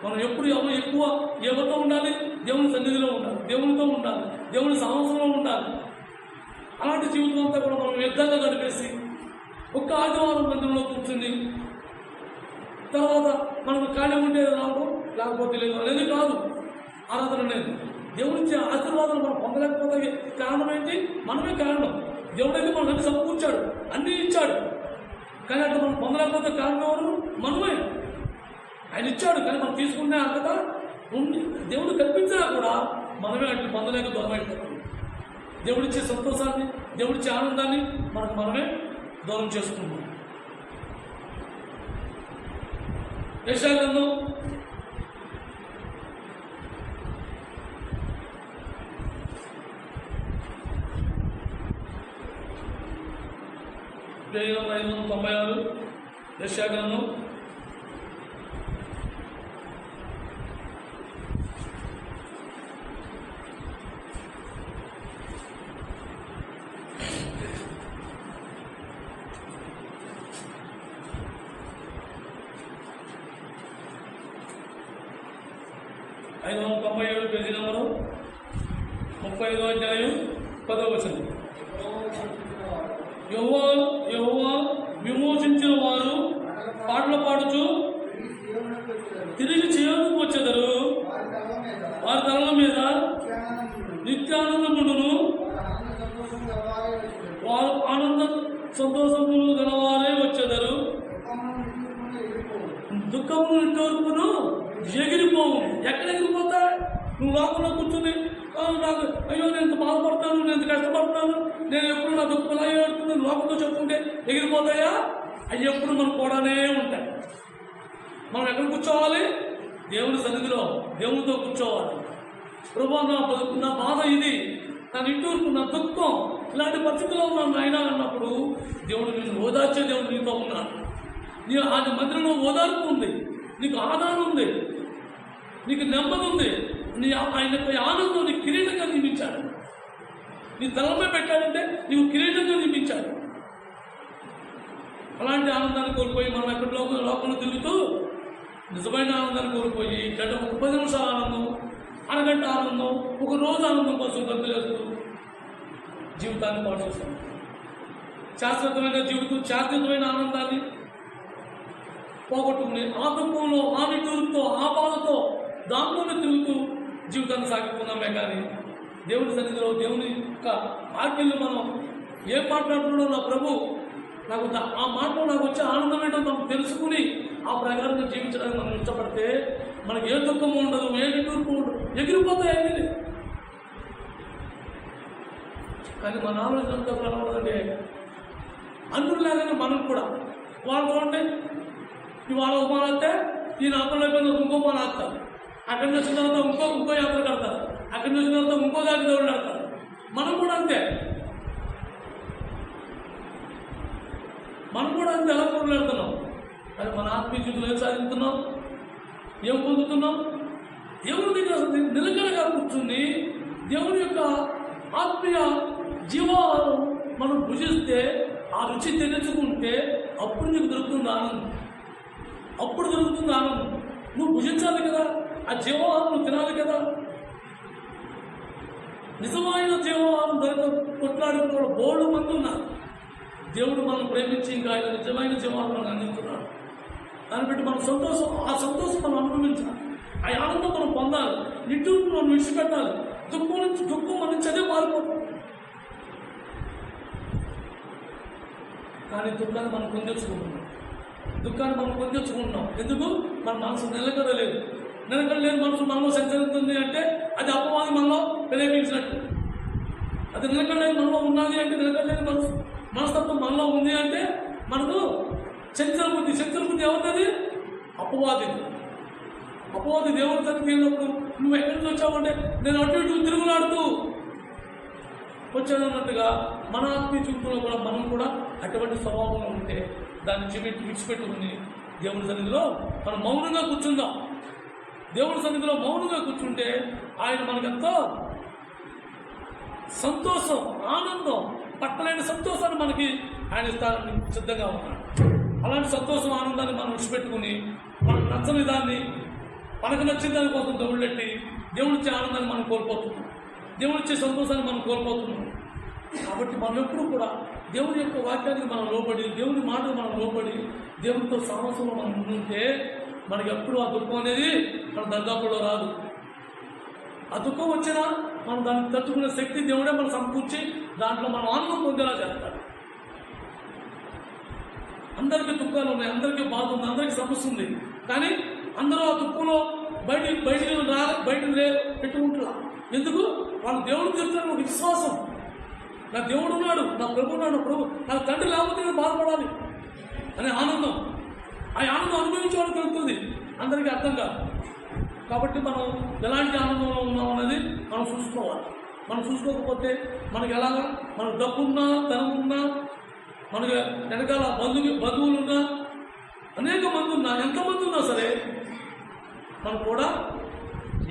మనం ఎప్పుడు ఎక్కువ ఎవరితో ఉండాలి? దేవుని సన్నిధిలో ఉండాలి, దేవునితో ఉండాలి, దేవుని సహవాసంలో ఉండాలి. అలాంటి జీవితం అంతా కూడా మనం వ్యర్థంగా గడిపేసి ఒక్క ఆదివారం మందిరంలో కూర్చుంది, తర్వాత మనకు ఖాళీ ఉంటే రావడం, లేకపోతే లేదు అనేది కాదు. ఆరాధన లేదు. దేవుడిచ్చే ఆశీర్వాదాలు మనం పొందలేకపోతే కారణం ఏంటి? మనమే కారణం. దేవుడైతే మనం అన్ని సమకూర్చాడు, అన్నీ ఇచ్చాడు, కానీ అట్లా మనం పొందలేకపోతే కారణం ఎవరు? మనమే. ఆయన ఇచ్చాడు, కానీ మనం తీసుకునే అర్హత ఉంది. దేవుడు కల్పించినా కూడా మనమే అట్లా పొందలేక దూరం అయిపోతాం. దేవుడిచ్చే సంతోషాన్ని, దేవుడిచ్చే ఆనందాన్ని మనమే దూరం చేసుకుంటాం. యెషయా గ్రంథం 596 యెషయా గ్రంథం 597 పేజీ నెంబరు 35వ అధ్యాయం 10వ వచనం. యెహోవా విమోచించిన వారు పాటలు పాడుచు తిరిగి చీయోనుకు వచ్చెదరు. వారి తలల మీద నిత్యానందముండును. వారు ఆనంద సంతోషములు గలవారే వచ్చెదరు. దుఃఖమును నిట్టూర్పును ఎగిరిపోవు. ఎక్కడ ఎగిరిపోతా? నువ్వు లోకంలో కూర్చుని నాకు అయ్యో నేను ఎంత బాధపడతాను, నేను ఎంత కష్టపడతాను, నేను ఎప్పుడు నా దుఃఖం ఏడుతున్నాను లోకంతో చెప్పుకుంటే ఎగిరిపోతాయా? అవి ఎప్పుడు మనకు కూడానే ఉంటాయి. మనం ఎక్కడ కూర్చోవాలి? దేవుని సన్నిధిలో దేవునితో కూర్చోవాలి. ప్రభువా నా బాధ ఇది, నా నిట్టూర్పు, నా దుఃఖం, ఇలాంటి పరిస్థితుల్లో ఉన్నాను నాయన అన్నప్పుడు దేవుడు నేను ఓదార్చే దేవుడు నీతో ఉన్నాడు. నీ ఆయన మందిరంలో ఓదార్పు ఉంది, నీకు ఆనందం ఉంది, నీకు నెమ్మది ఉంది. ఆయనపై ఆనందం నీ కిరీటంగా నియమించాడు. నీ తలపై పెట్టాడంటే నీవు కిరీటంగా నియమించాడు. అలాంటి ఆనందాన్ని కోల్పోయి మనం ఎక్కడ లోకంలో తిరుగుతూ నిజమైన ఆనందాన్ని కోల్పోయి 10 నిమిషాల ఆనందం, అరగంట ఆనందం, ఒక రోజు ఆనందం కోసం గంతులేస్తూ జీవితాన్ని పాటు చేస్తాం. శాశ్వతమైన జీవితం, శాశ్వతమైన ఆనందాన్ని పోగొట్టుకుని ఆ దుఃఖంలో, ఆ నిట్టూరుతో, ఆ బాధతో దాంట్లోనే తిరుగుతూ జీవితాన్ని సాగిపోతున్నామే. కానీ దేవుని సన్నిధిలో దేవుని యొక్క ఆజ్ఞలు మనం ఏం మాట్లాడుతున్నాడో నా ప్రభు నాకు ఆ మాటలో నాకు వచ్చే ఆనందం ఏంటో మనం తెలుసుకుని ఆ ప్రకారంగా జీవించడానికి మనం ఇష్టపడితే మనకి ఏ దుఃఖము ఉండదు, ఏ నిట్టూర్పు ఉండదు, ఎగిరిపోతాయి అన్నీ. కానీ మన ఆలోచన అంతా కలవదండి. అందులాగానే మనం కూడా వాళ్ళు అంటే ఇవాళ ఒక మాట వస్తే ఈ నాపంలో అయిపోయింది ఇంకో మాట వస్తారు, అక్కడి నుంచి వచ్చిన తర్వాత ఇంకో యాత్ర కడతారు, అక్కడి నుంచి వచ్చిన తర్వాత ఇంకో దానికి దేవుడు కడతారు. మనం కూడా అంతే ఎలా కొట్లాడుతున్నాం. కానీ మన ఆత్మీయ జీవితంలో ఏం సాధిస్తున్నాం, ఏం పొందుతున్నాం? దేవుడి దగ్గర నిలకడగా కూర్చుని దేవుని యొక్క ఆత్మీయ జీవాహారం మనం భుజిస్తే, ఆ రుచి తెలుసుకుంటే అప్పుడు నీకు దొరుకుతుంది ఆనందం. అప్పుడు దొరుకుతుంది ఆనందం. నువ్వు భుజించాలి కదా, ఆ జీవాహారం నువ్వు తినాలి కదా. నిజమైన జీవాహారం కొట్లాడుకున్న బోర్డు మంది ఉన్నారు. దేవుడు మనం ప్రేమించి ఇంకా ఆయన నిజమైన జీవాహారం మనకు అందిస్తున్నాడు. దాన్ని బట్టి మన సంతోషం, ఆ సంతోషం మనం అనుభవించాలి, ఆ ఆనందం మనం పొందాలి. నిట్టూర్పు మనం విడిచిపెట్టాలి. దుఃఖం మన నుంచి అదే మారిపోతుంది. కానీ దుఃఖాన్ని మనం పొందించుకుంటున్నాం. ఎందుకు? మన మనసు నిలకడలేదు. నిలకడలేని మనసు మనలో సంచరిస్తుంది అంటే అది అపవాది మనలో ప్రేమించినట్టు. అది నిలకడలేని మనలో ఉన్నది అంటే, నిలకడలేని మనస్తత్వం మనలో ఉంది అంటే మనకు చంచల బుద్ధి ఎవరిది? అపవాది దేవుడి తనకి వెళ్ళినప్పుడు నువ్వు ఎక్కడి నుంచి వచ్చావంటే నేను అటు ఇటు తిరుగులాడుతూ వచ్చానన్నట్టుగా మన ఆత్మీయ జీవితంలో కూడా మనం కూడా అటువంటి స్వభావం ఉంటే దాన్ని విడిచిపెట్టుకుని దేవుడి సన్నిధిలో మనం మౌనంగా కూర్చుందాం. దేవుడి సన్నిధిలో మౌనంగా కూర్చుంటే ఆయన మనకెంతో సంతోషం, ఆనందం, పట్టలేని సంతోషాన్ని మనకి ఆయన ఇస్తారని సిద్ధంగా ఉన్నాడు. అలాంటి సంతోషం, ఆనందాన్ని మనం విడిచిపెట్టుకుని మనకు నచ్చని దాన్ని, మనకు నచ్చిన దాని కోసం దౌళ్ళెట్టి దేవుడిచ్చే ఆనందాన్ని మనం కోల్పోతున్నాం, దేవుడిచ్చే సంతోషాన్ని మనం కోల్పోతున్నాం. కాబట్టి మనం ఎప్పుడు కూడా దేవుని యొక్క వాక్యానికి మనం లోబడి, దేవుని మాటలు మనం లోబడి, దేవునితో సాహసంలో మనం ఉంటే మనకి ఎప్పుడు ఆ దుఃఖం అనేది మన దర్దాపుల్లో రాదు. ఆ దుఃఖం వచ్చినా మనం దాన్ని తట్టుకునే శక్తి దేవుడే మనం సమకూర్చి దాంట్లో మనం ఆనందం పొందేలా చేస్తాడు. అందరికీ దుఃఖాలు ఉన్నాయి, అందరికీ బాధ ఉంది, అందరికీ సమస్య ఉంది. కానీ అందరూ ఆ దుఃఖంలో బయట పెట్టుకుంటున్నా. ఎందుకు? వాళ్ళు దేవుడు తీరుతారు ఒక విశ్వాసం. నా దేవుడు ఉన్నాడు, నా ప్రభు ఉన్నాడు, నా తండ్రి లేకపోతే నేను బాధపడాలి అనే ఆనందం. ఆ ఆనందం అనుభవించేవాడు కలుగుతుంది, అందరికీ అర్థం కాదు. కాబట్టి మనం ఎలాంటి ఆనందంలో ఉన్నాం అనేది మనం చూసుకోవాలి. మనం చూసుకోకపోతే మనకి ఎలాగా, మనకు డబ్బున్నా, ధనం ఉన్నా, మనకు వెనకాల బంధువులున్నా, అనేక మంది ఉన్నా, ఎంతమంది ఉన్నా సరే మనం కూడా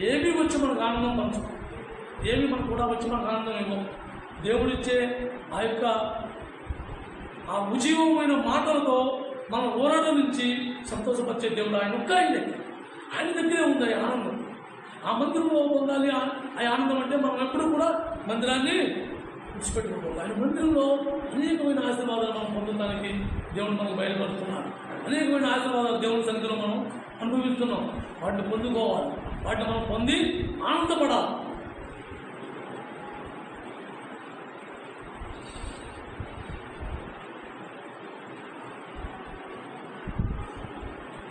ఏమీ వచ్చి మనకు ఆనందం పంచం, ఏమీ మనకు కూడా వచ్చి మనకు ఆనందం ఇవ్వం. దేవుడిచ్చే ఆ యొక్క ఆ ఉజీవమైన మాటలతో మన ఊరట నుంచి సంతోషపరిచే దేవుడు ఆయన ఒక్క ఆయన దగ్గరే ఉంది ఆ ఆనందం. ఆ మందిరంలో పొందాలి ఆ ఆనందం అంటే మనం ఎప్పుడు కూడా మందిరాన్ని విడిచిపెట్టుకోకూడదు. ఆయన మందిరంలో అనేకమైన ఆశీర్వాదాలు మనం పొందడానికి దేవుడు మనకు బయలుపడుతున్నాడు. అనేకమైన ఆశీర్వాదాలు దేవుని సన్నిధిలో మనం అనుభవిస్తున్నాం. వాటిని పొందుకోవాలి, వాటిని మనం పొంది ఆనందపడాలి.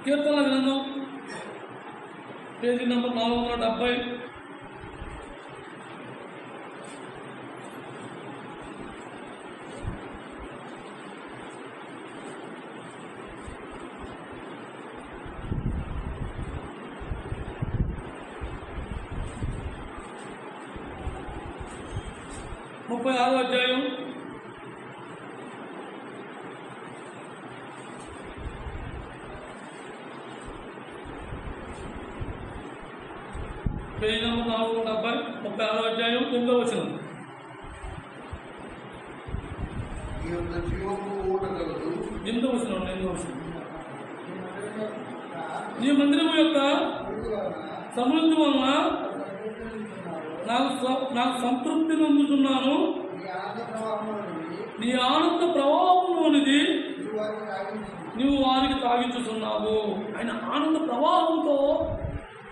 కీర్తన గ్రంథం పేజీ నెంబర్ 470. ముప్పై 36వ అధ్యాయం పేజీ నెంబర్ 470, 36వ అధ్యాయం 9వ వచనం. నీ మందిరము యొక్క సమృద్ధి వలన నాకు సంతృప్తి నొందుతున్నాను. నీ ఆనంద ప్రవాహంలోనిది నువ్వు వారికి తాగించుతున్నావు. ఆయన ఆనంద ప్రవాహంతో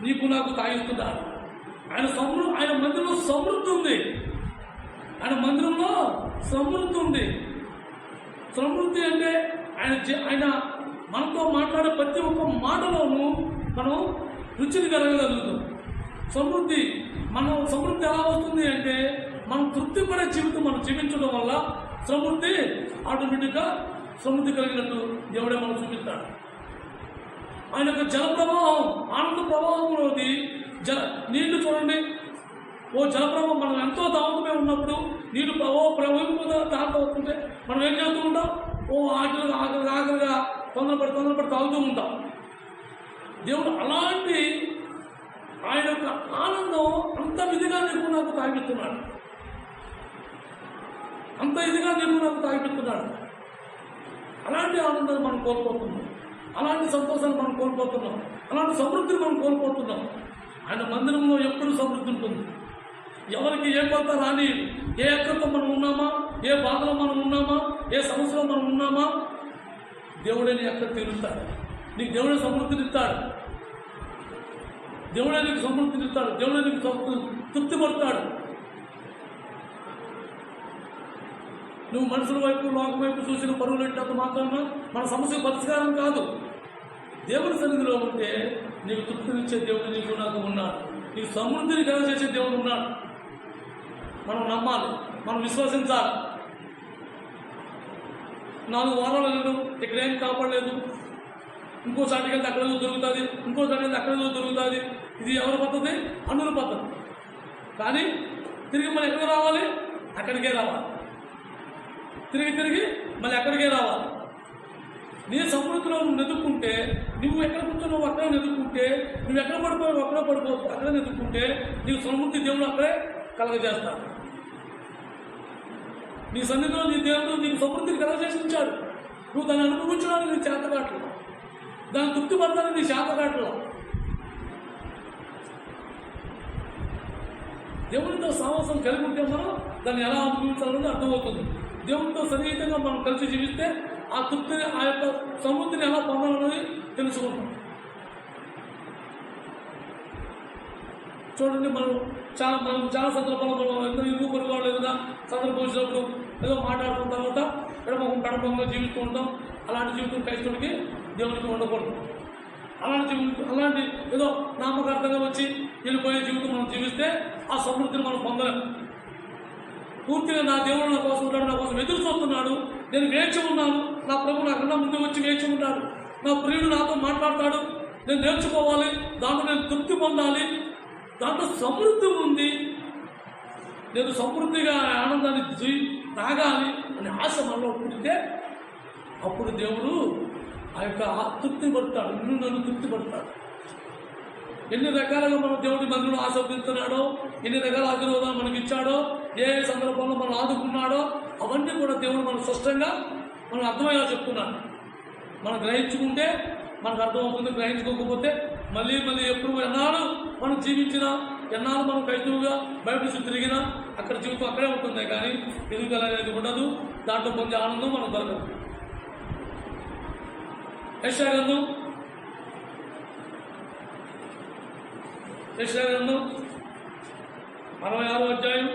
నీకు నాకు తాగిస్తున్నాడు. ఆయన మందిరంలో సమృద్ధి ఉంది. ఆయన మందిరంలో సమృద్ధి ఉంది. సమృద్ధి అంటే ఆయన మనతో మాట్లాడే ప్రతి ఒక్క మాటలోనూ మనం రుచిని కలగగలుగుతాం. సమృద్ధి ఎలా వస్తుంది అంటే మనం తృప్తిపడే జీవితం మనం జీవించడం వల్ల సమృద్ధి ఆటోమేటిక్గా సమృద్ధి కలిగినట్టు దేవుడే మనం చూపిస్తాడు. ఆయన యొక్క జల ప్రవాహం, ఆనంద ప్రవాహంలోది నీళ్లు చూడండి. జలప్రవాహం మనం ఎంతో దాముకునే ఉన్నప్పుడు నీళ్లు ప్రవహింపుగా దాంట్లో వస్తుంటే మనం ఏం చేస్తూ ఉంటాం? ఆకలిగా తొందరపడి తాగుతూ ఉంటాం. దేవుడు అలాంటి ఆయన యొక్క ఆనందం అంత విధిగా నీకు నాకు తాగిస్తున్నాడు, అంత ఇదిగా నీకు నాకు తాగిస్తున్నాడు. అలాంటి ఆనందాన్ని మనం కోల్పోతున్నాం, అలాంటి సంతోషాన్ని మనం కోల్పోతున్నాం, అలాంటి సమృద్ధిని మనం కోల్పోతున్నాం. ఆయన మందిరంలో ఎప్పుడు సమృద్ధి ఉంటుంది. ఎవరికి ఏ కొత్త రాని, ఏ అక్రతం మనం ఉన్నామా, ఏ బాధలో మనం ఉన్నామా, ఏ సమస్యలో మనం ఉన్నామా, దేవుడే నీ అక్కడ తీరుస్తాడు. నీకు దేవుడే సమృద్ధిని ఇస్తాడు, దేవుడే నీకు సమృద్ధిని ఇస్తాడు, దేవుడే నీకు తృప్తి పడతాడు. నువ్వు మనుషుల వైపు లోకం వైపు చూసిన పరుగులు పెట్టినంత మాత్రాన మన సమస్య పరిష్కారం కాదు. దేవుని సన్నిధిలో ఉంటే నీకు తృప్తినిచ్చే దేవుడు నీకు నాకు ఉన్నాడు, నీకు సమృద్ధిని కలగజేసే దేవుడు ఉన్నాడు. మనం నమ్మాలి, మనం విశ్వసించాలి. 4 వారాలు లేదు, ఇక్కడేం కాపాడలేదు, ఇంకోసాటికి వెళ్తే అక్కడ దొరుకుతుంది, ఇంకోసారి వెళ్తే అక్కడ దొరుకుతుంది. ఇది ఎవరి పద్ధతి? అన్నుల పద్ధతి. కానీ తిరిగి మనం ఎక్కడికి రావాలి? అక్కడికే రావాలి. తిరిగి మళ్ళీ అక్కడికే రావాలి. నీ సమృద్ధిలో నువ్వు ఎదుర్కొంటే, నువ్వు ఎక్కడ కూర్చొని అక్కడే ఎదుర్కొంటే, నువ్వు ఎక్కడ పడిపోయావు అక్కడే పడిపోవచ్చు, అక్కడే ఎదుర్కొంటే నీకు సమృద్ధి దేవుడు అక్కడే కలగజేస్తాడు. నీ సన్నిధిలో నీ దేవుడు నీకు సమృద్ధిని కలగజేసి ఉంచాడు. నువ్వు దాన్ని అనుభవించడానికి నీ చేతకాట్లు, దాన్ని తృప్తి పడడానికి నీ చేతకాట్లు. దేవునితో సాహసం కలిగి ఉంటే మనం దాన్ని ఎలా అనుభవించాలనేది అర్థమవుతుంది. దేవునితో సన్నిహితంగా మనం కలిసి జీవిస్తే ఆ తృప్తిని, ఆ యొక్క సమృద్ధిని ఎలా పొందాలన్నది తెలుసుకుంటాం. చూడండి, మనం చాలా సందర్భాల్లో మనం ఇరుగు పొరుగు వాళ్ళు ఏదైనా సందర్భం వచ్చినప్పుడు ఏదో మాట్లాడుకున్న తర్వాత పెడమొఖంగా జీవిస్తూ ఉంటాం. అలాంటి జీవితం క్రైస్తవుడికి దేవునికి ఉండకూడదు. అలాంటి ఏదో నామకార్థంగా వచ్చి వెళ్ళిపోయే జీవితం మనం జీవిస్తే ఆ సమృద్ధిని మనం పొందలేము. పూర్తిగా నా దేవుడు నా కోసం ఉన్నాడు, నా కోసం ఎదురు చూస్తున్నాడు, నేను వేచి ఉన్నాను, నా ప్రభు నాకన్నా ముందు వచ్చి వేచి ఉన్నాడు, నా ప్రియుడు నాతో మాట్లాడతాడు, నేను నేర్చుకోవాలి, దాంట్లో నేను తృప్తి పొందాలి, దాంట్లో సమృద్ధి ఉంది, నేను సమృద్ధిగా ఆనందాన్ని తాగాలి అనే ఆశ మనలో పుట్టితే అప్పుడు దేవుడు ఆ యొక్క తృప్తి పడతాడు, నన్ను తృప్తి పడతాడు. ఎన్ని రకాలుగా మనం దేవుడి మందిలో ఆశీర్వదిస్తున్నాడో, ఎన్ని రకాల ఆశీర్వాదాలు మనకి ఇచ్చాడో, ఏ సందర్భంలో మనం ఆదుకున్నాడో అవన్నీ కూడా దేవుడు మనం స్పష్టంగా మనం అర్థమయ్యేలా చెప్తున్నాడు. మనం గ్రహించుకుంటే మనకు అర్థమవుతుంది, గ్రహించుకోకపోతే మళ్ళీ ఎప్పుడు ఎన్నాళ్ళు మనం జీవించినా, ఎన్నాళ్ళు మనం కైతువుగా బయట నుంచి తిరిగినా అక్కడ జీవితం అక్కడే ఉంటుంది, కానీ ఎదుగుదల అనేది ఉండదు, దాంట్లో పొందే ఆనందం మనకు దొరకదు. యెషయా గ్రంథం 66వ అధ్యాయం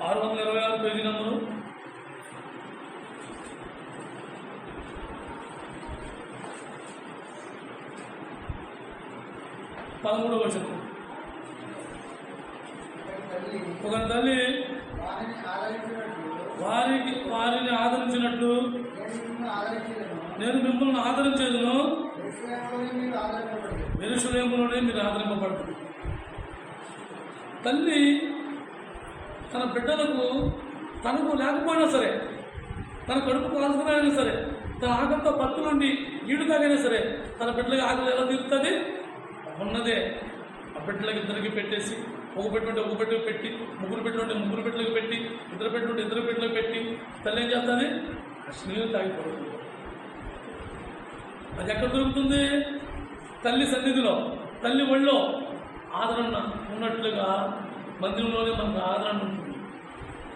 626 పేజీ నంబరు. పదమూడవ వచనం. ఒక తల్లి వారిని ఆదరించినట్లు నేను మిమ్మల్ని ఆదరించేదును, యెరూషలేములోనే మీరు ఆదరింపబడతారు. తల్లి తన బిడ్డలకు తనకు లేకపోయినా సరే, తన కడుపు కాల్చుకునైనా సరే, తన ఆకలితో పట్టు నుండి ఈడు తాగైనా సరే తన బిడ్డలకి ఆకలి ఎలా తీరుతుంది? ఉన్నదే ఆ బిడ్డలకి ఇద్దరికి పెట్టేసి, ఒక పెట్టుంటే ఒక బిడ్డకు పెట్టి, ముగ్గురు పెట్టుంటే ముగ్గురు బిడ్డలకు పెట్టి, ఇద్దరు పెట్టుంటే ఇద్దరు బిడ్డలకు పెట్టి తల్లి ఏం చేస్తుంది? నీళ్ళు తాగిపోతుంది. అది ఎక్కడ దొరుకుతుంది? తల్లి సన్నిధిలో, తల్లి ఒళ్ళో ఆదరణ ఉన్నట్లుగా మందిరంలోనే మనకు ఆదరణ ఉంటుంది.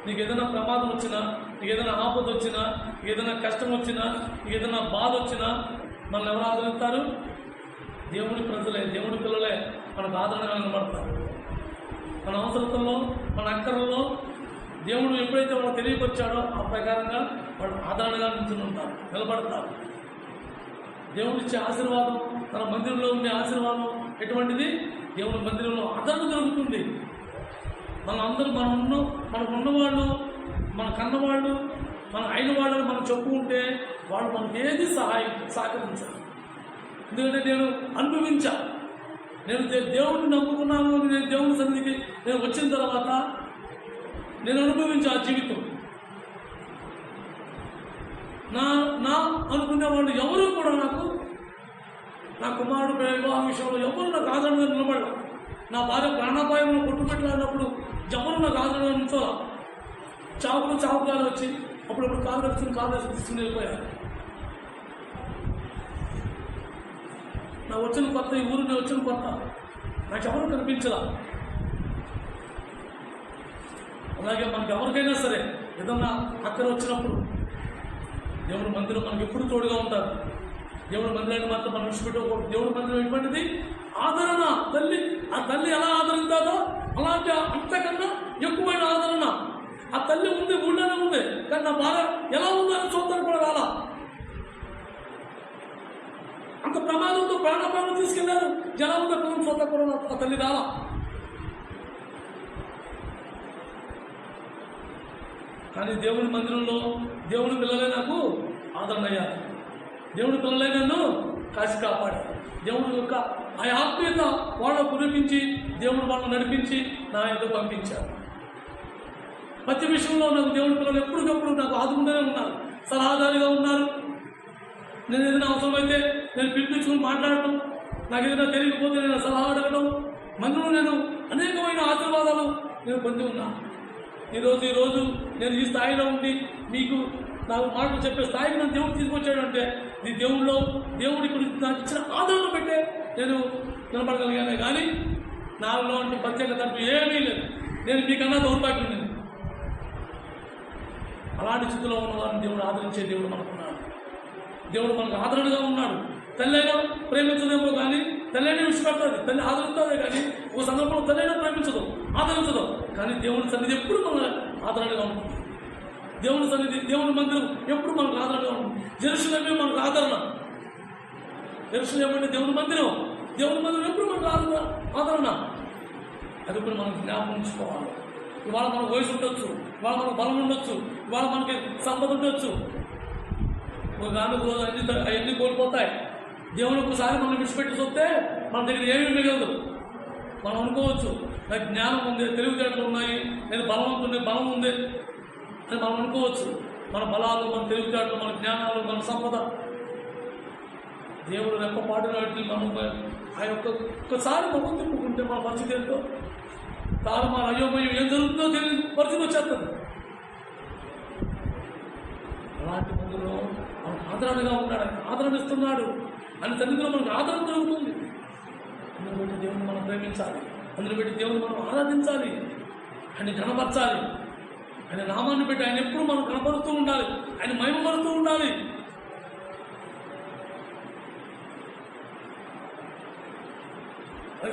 నీకు ఏదైనా ప్రమాదం వచ్చినా, నీకు ఏదైనా ఆపద వచ్చినా, ఏదైనా కష్టం వచ్చినా, నీకు ఏదైనా బాధ వచ్చినా మనల్ని ఎవరు ఆదరిస్తారు? దేవుడి ప్రజలే, దేవుడి పిల్లలే మనకు ఆదరణగా నిలబడతారు. మన అవసరతల్లో, మన అక్కరల్లో దేవుడు ఎప్పుడైతే వాళ్ళకి తెలియపరిచాడో ఆ ప్రకారంగా వాళ్ళు ఆదరణగా నిల్చుంటారు, నిలబడతారు. దేవుడిచ్చే ఆశీర్వాదం, తన మందిరంలో ఉండే ఆశీర్వాదం ఎటువంటిది? దేవుడి మందిరంలో ఆదరణ జరుగుతుంది. అందరూ మనకు ఉన్నవాళ్ళు, మన కన్నవాళ్ళు, మన అయిన వాళ్ళని మనం చెప్పుకుంటే వాళ్ళు మనకి ఏది సహకరించారు. ఎందుకంటే నేను అనుభవించా, నేను దేవుడిని నమ్ముకున్నాను, నేను దేవుని సన్నిధికి నేను వచ్చిన తర్వాత నేను అనుభవించా ఆ జీవితం. నా అనుకునే వాళ్ళు ఎవరు కూడా నా కుమారుడు వివాహ విషయంలో ఎవరు నాకు ఆదరణగా నిలబడాలి. నా భార్య ప్రాణాపాయంలో కొట్టుపెట్టాలన్నప్పుడు ఎవరు నాకు ఆదరణగా నిల్చోరా. చావుకాలు వచ్చి అప్పుడప్పుడు కాలు తీసుకుని వెళ్ళిపోయారు. నాకు వచ్చిన కొత్త, ఈ ఊరు నేను వచ్చిన కొత్త, నాకెవరు కనిపించలా. అలాగే మనకు ఎవరికైనా సరే ఏదన్నా అక్కడ వచ్చినప్పుడు దేవుడి మందిరం మనకు ఎప్పుడు తోడుగా ఉంటారు. దేవుడి మందిరాన్ని మాత్రం మనం విడిచిపెట్టకూడదు. దేవుడి మందిరం ఎటువంటిది? ఆదరణ. ఆ తల్లి ఎలా ఆదరించాలో అలాంటి అంతకన్నా ఎక్కువైన ఆదరణ ఆ తల్లి ఉంది, ఊళ్ళోనే ఉంది. కానీ నా బాధ ఎలా ఉందని చూద్దానికి కూడా రాలా. అంత ప్రమాదంతో ప్రాణాపాయం తీసుకెళ్లారు. ఎలా ఉందో పిల్లలు చూద్దాం కూడా ఆ తల్లి రాలా. కానీ దేవుని మందిరంలో దేవుని పిల్లలే నాకు ఆదరణ అయ్యారు. దేవుని పిల్లలే నన్ను కాసి కాపాడారు. దేవుడి యొక్క ఆ ఆత్మీయత వాళ్ళ కురిపించి దేవుడు వాళ్ళని నడిపించి నా ఎదురు పంపించారు. ప్రతి విషయంలో నాకు దేవుడి పిల్లలు ఎప్పటికప్పుడు నాకు ఆదుకుంటూనే ఉన్నారు, సలహాదారిగా ఉన్నారు. నేను ఏదైనా అవసరమైతే నేను పిలిపించుకుని మాట్లాడటం, నాకు ఏదైనా తెలియకపోతే నేను సలహా అడగడం, మందులో నేను అనేకమైన ఆశీర్వాదాలు నేను పొంది ఉన్నాను. ఈరోజు నేను ఈ స్థాయిలో ఉండి మీకు నాకు మాటలు చెప్పే స్థాయికి నన్ను దేవుడు తీసుకొచ్చాడు అంటే ఈ దేవుడి గురించి నాకు ఇచ్చిన ఆదరణ పెట్టే నేను నిలబడగలిగానే కానీ నాలో అంటే ప్రత్యేకత ఏమీ లేదు. నేను మీకన్నా దౌర్భాగ్యం లేదు. అలాంటి స్థితిలో ఉన్నవారిని దేవుడు ఆదరించే దేవుడు మనకున్నాడు. దేవుడు మనకు ఆదరణగా ఉన్నాడు. తల్లైనా ప్రేమించదేమో కానీ తల్లైనా విడిచిపెడతాది, తల్లి ఆదరిస్తాదే కానీ ఒక సందర్భంలో తల్లైనా ప్రేమించదు, ఆదరించదు. కానీ దేవుని సన్నిధి ఎప్పుడు మన ఆదరణగా ఉంటుంది. దేవుని సన్నిధి, దేవుని మందిరం ఎప్పుడు మనకు ఆదరణగా ఉంటుంది. జెరూసలేమే మనకు ఆదరణ. జెరూసలేం అంటే దేవుని మందిరం ఎప్పుడు మనకు ఆదరణ. అది కూడా మనం జ్ఞాపకం ఉంచుకోవాలి. ఇవాళ మనకు వయసు ఉండొచ్చు, ఇవాళ మనకు బలం ఉండొచ్చు, ఇవాళ మనకి సంపద ఉండొచ్చు. ఒక గాను రోజు అవన్నీ కోల్పోతాయి. దేవుని ఒకసారి మనం విడిచిపెట్టి చూస్తే మన దగ్గర ఏమీ మిగలదు. మనం అనుకోవచ్చు నాకు జ్ఞానం ఉంది, తెలివితేటలు ఉన్నాయి, నేను బలం ఉంది అని మనం అనుకోవచ్చు. మన బలాలు, మన తెలివితేటలు, మన జ్ఞానాలు, మన సంపద దేవుడు రెప్పపాటు వాటిని మనం ఆయన ఒక్కసారి ముఖం తిప్పుకుంటే మన పరిస్థితి ఏంటో మన అయోమయం ఏం జరుగుతుందో తెలియదు పరిస్థితి వచ్చేస్తుంది. అలాంటి మందులో మనకు ఆదరణగా ఉన్నాడు, ఆదరణ ఇస్తున్నాడు అని సన్నిధిలో మనకు ఆదరణ జరుగుతుంది. అందులో పెట్టి దేవుని మనం ప్రేమించాలి, అందులో పెట్టి దేవుని మనం ఆరాధించాలి, ఆయన కనపరచాలి. ఆయన నామాన్ని పెట్టి ఆయన ఎప్పుడు మనం కనపరుస్తూ ఉండాలి, ఆయన మహిమపరుస్తూ ఉండాలి.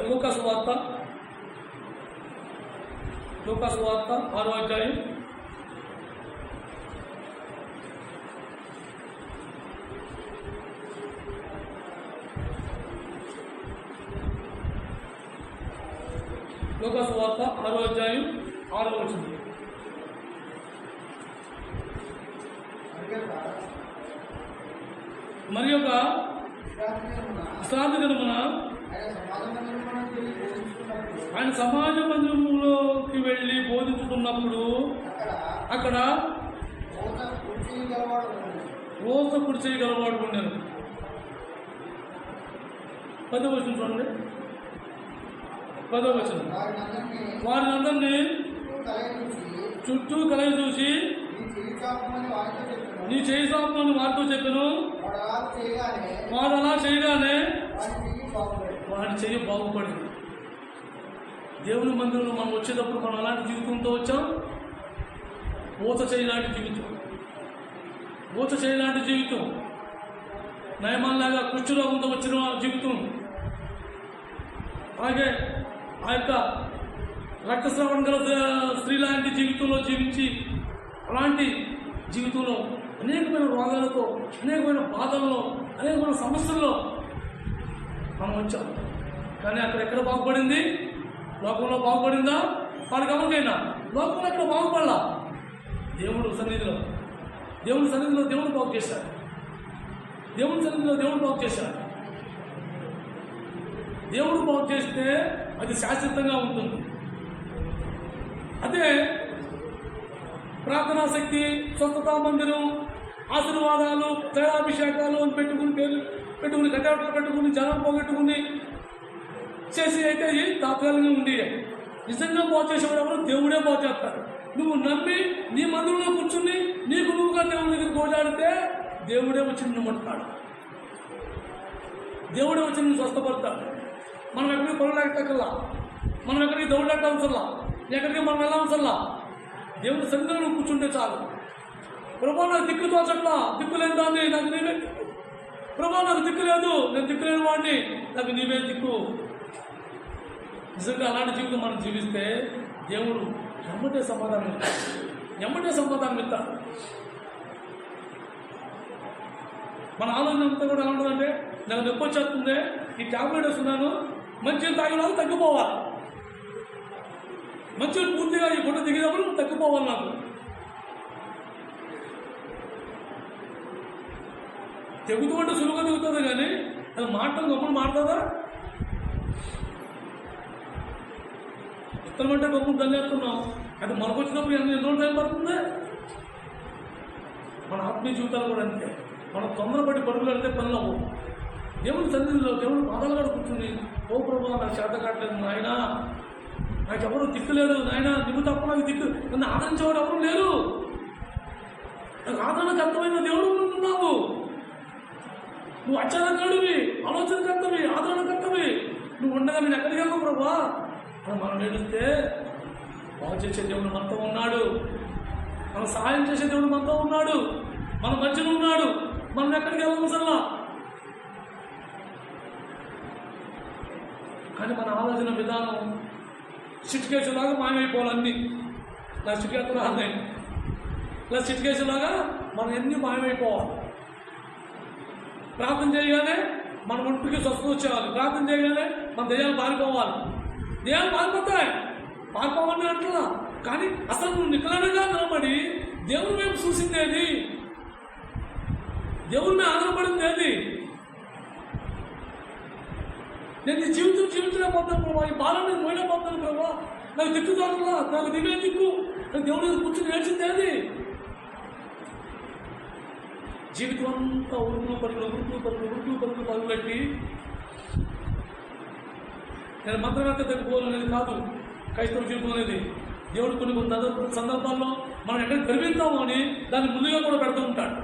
లూకాసు వార్త 6వ అధ్యాయం 6వ వచనం. మరి యొక్క విశ్రాంతి దినమున ఆయన సమాజ మందిరంలోకి వెళ్ళి బోధించుతున్నప్పుడు అక్కడ రోజు కుర్చీ గలవాడు ఉన్నాడు. 10వ వచనం చూడండి. 10వ వచనం. వారిని అందరినీ చుట్టూ కలయి చూసి నీ చేయి చాపమని వారితో చెప్పాను. వాడు అలా చేయగానే వాడి చెయ్యి బాగుపడింది. దేవుని మందిరంలో మనం వచ్చేటప్పుడు మనం అలాంటి జీవితంతో వచ్చాం. ఊత చేయలాంటి జీవితం, నయమాన్లాగా కుష్ఠరోగంతో వచ్చిన జీవితం, అలాగే ఆ యొక్క రక్తస్రావణ గల స్త్రీ లాంటి జీవితంలో జీవించి అలాంటి జీవితంలో అనేకమైన రోగాలతో, అనేకమైన బాధల్లో, అనేకమైన సమస్యల్లో మనం వచ్చాం. కానీ అక్కడ ఎక్కడ బాగుపడింది? లోకంలో బాగుపడిందా? వాడికి ఎవరికైనా లోకంలో ఎక్కడ బాగుపడాల? దేవుడు సన్నిధిలో దేవుడు బాగు చేశాడు. దేవుడి సన్నిధిలో దేవుడు బాగు చేశాడు. దేవుడు బాగు చేస్తే అది శాశ్వతంగా ఉంటుంది. అదే ప్రార్థనా శక్తి, స్వస్థతా మందిరం, ఆశీర్వాదాలు, తైలాభిషేకాలు అని పెట్టుకుని కట్టాటలు పెట్టుకుని జనం పోగొట్టుకుని చేసి అయితే తాత్కాలికంగా ఉండి నిజంగా బాగు చేసేవాడు ఎవరు? దేవుడే బాగు చేస్తాడు. నువ్వు నమ్మి నీ మందిరంలో కూర్చుని నీకు నువ్వుగా దేవుడి దగ్గర గోజాడితే దేవుడే వచ్చి నిన్ను పడతాడు. దేవుడే వచ్చి నిన్ను స్వస్థపడతాడు. మనం ఎక్కడికి పొలలేకల్లా, మనం ఎక్కడికి దౌడలేకల్లా, ఎక్కడికి మనం వెళ్ళాల్సల్లా దేవుడి సన్నిధిలో నువ్వు కూర్చుంటే చాలు. ప్రభా నాకు దిక్కు తోచట్లా, దిక్కు లేని దాన్ని నాకు నీవే దిక్కు. ప్రభా నాకు దిక్కు లేదు, నేను దిక్కు లేని వాడిని, నాకు నీవే దిక్కు. నిజంగా అలాంటి జీవితం మనం జీవిస్తే దేవుడు ఎమ్మటే సమాధానం ఇస్తాడు. మన ఆలోచన అంతా కూడా ఎలా ఉంటుందంటే, నాకు నొప్పి వచ్చేస్తుంది, ఈ ట్యాబ్లెట్ వేస్తున్నాను, మంచిగా తాగినాక తగ్గిపోవాలి, మంచిగా పూర్తిగా ఈ గుడ్డ దిగినప్పుడు తగ్గిపోవాలి. నాకు తెగుతూ అంటే సులువుగా దిగుతుంది, కానీ అది మాటలు గమ్మును మారుతుందా? ఇష్టమంటే గమ్మును తల్లేస్తున్నాం. అది మనకు వచ్చినప్పుడు ఎన్ని రోజులు టైం పడుతుంది? మన ఆత్మీయ జీవితాలు కూడా అంతే. మనం తొందరపడి పరుగులు వెళ్తే పనులు అవ్వవు. దేవుని సన్నిధిలో దేవుడు పాదాలు కూడా కూర్చుని, ఓ ప్రభా నాకు చేత కావట్లేదు నాయన, నాకు ఎవరు దిక్కులేరు నాయన, నువ్వు తప్ప నాకు దిక్కు, నన్ను ఆదరించేవాడు ఎవరు లేరు, నాకు ఆదరణకర్తమైన దేవుడు ఉన్నావు, నువ్వు అత్యాధకుడివి, ఆలోచనకర్తవి, ఆదరణకర్తవి, నువ్వు ఉండగా నేను ఎక్కడికి వెళ్ళావు ప్రభా అని మనం ఏడిస్తే బాగు చేసే దేవుడు మనతో ఉన్నాడు. మనం సహాయం చేసే దేవుడు మనతో ఉన్నాడు, మన మధ్యలో ఉన్నాడు. మనం ఎక్కడికి వెళ్ళాము సల్లా. కానీ మన ఆలోచన విధానం చిటికేసులాగా మాయమైపోవాలన్నీ. ఇలా చిటికేత రాదు, ఇలా చిటికేసులాగా మనం ఎన్ని మాయమైపోవాలి. ప్రార్థన చేయగానే మన ఒంటికి స్వస్థత వచ్చేవాలి, ప్రార్థన చేయగానే మన దెయ్యాలు పారిపోవాలి. దెయ్యాలు పారిపోవాలని అంటున్నా. కానీ అసలు నువ్వు నికలనగా నిలబడి దేవుని వైపు చూసిందేది, దేవుని మీద ఆధారపడింది ఏది? నేను ఈ జీవితం జీవించలేకపోతాను ప్రభావ, ఈ బాలని మోయలేకపోతాను ప్రభావ, నాకు దిక్కు దొరకలా, నాకు దిగే దిక్కు, నాకు దేవుడి కూర్చొని నేర్చింది ఏది? జీవితం అంతా ఉరుకులు పరుగులు పెట్టి నేను మంత్రవేత్త తగ్గిపోవాలనేది కాదు క్రైస్తవ జీవితం అనేది. దేవుడు కొన్ని సందర్భాల్లో మనం ఎక్కడ గర్విస్తాము అని దాన్ని ముందుగా కూడా పెడుతూ ఉంటాడు.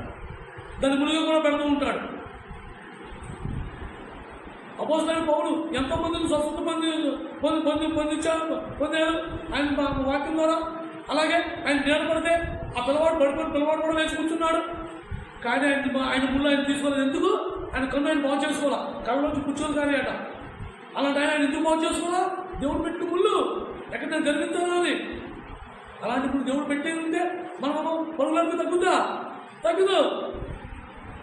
అపోస్తలుడైన పౌలు ఎంతో మందిని స్వస్థత పొందారు ఆయన వాక్యం ద్వారా. అలాగే ఆయన నేర్పడితే ఆ పిల్లవాడు కూడా వేసి కూర్చున్నాడు. కానీ ఆయన ముళ్ళు ఆయన తీసుకోలేదు. ఎందుకు? ఆయన కన్ను ఆయన బాగు చేసుకోవాలా, కళ్ళలోంచి కూర్చోదు కానీ అట. అలాంటి ఆయన ఎందుకు బాగు చేసుకోవాలా? దేవుడు పెట్టిన ముళ్ళు ఎక్కడ నేను గర్విస్తాను అని. అలాంటి ఇప్పుడు దేవుడు పెట్టేది ఉంటే మనం పరుగులకు తగ్గుదు.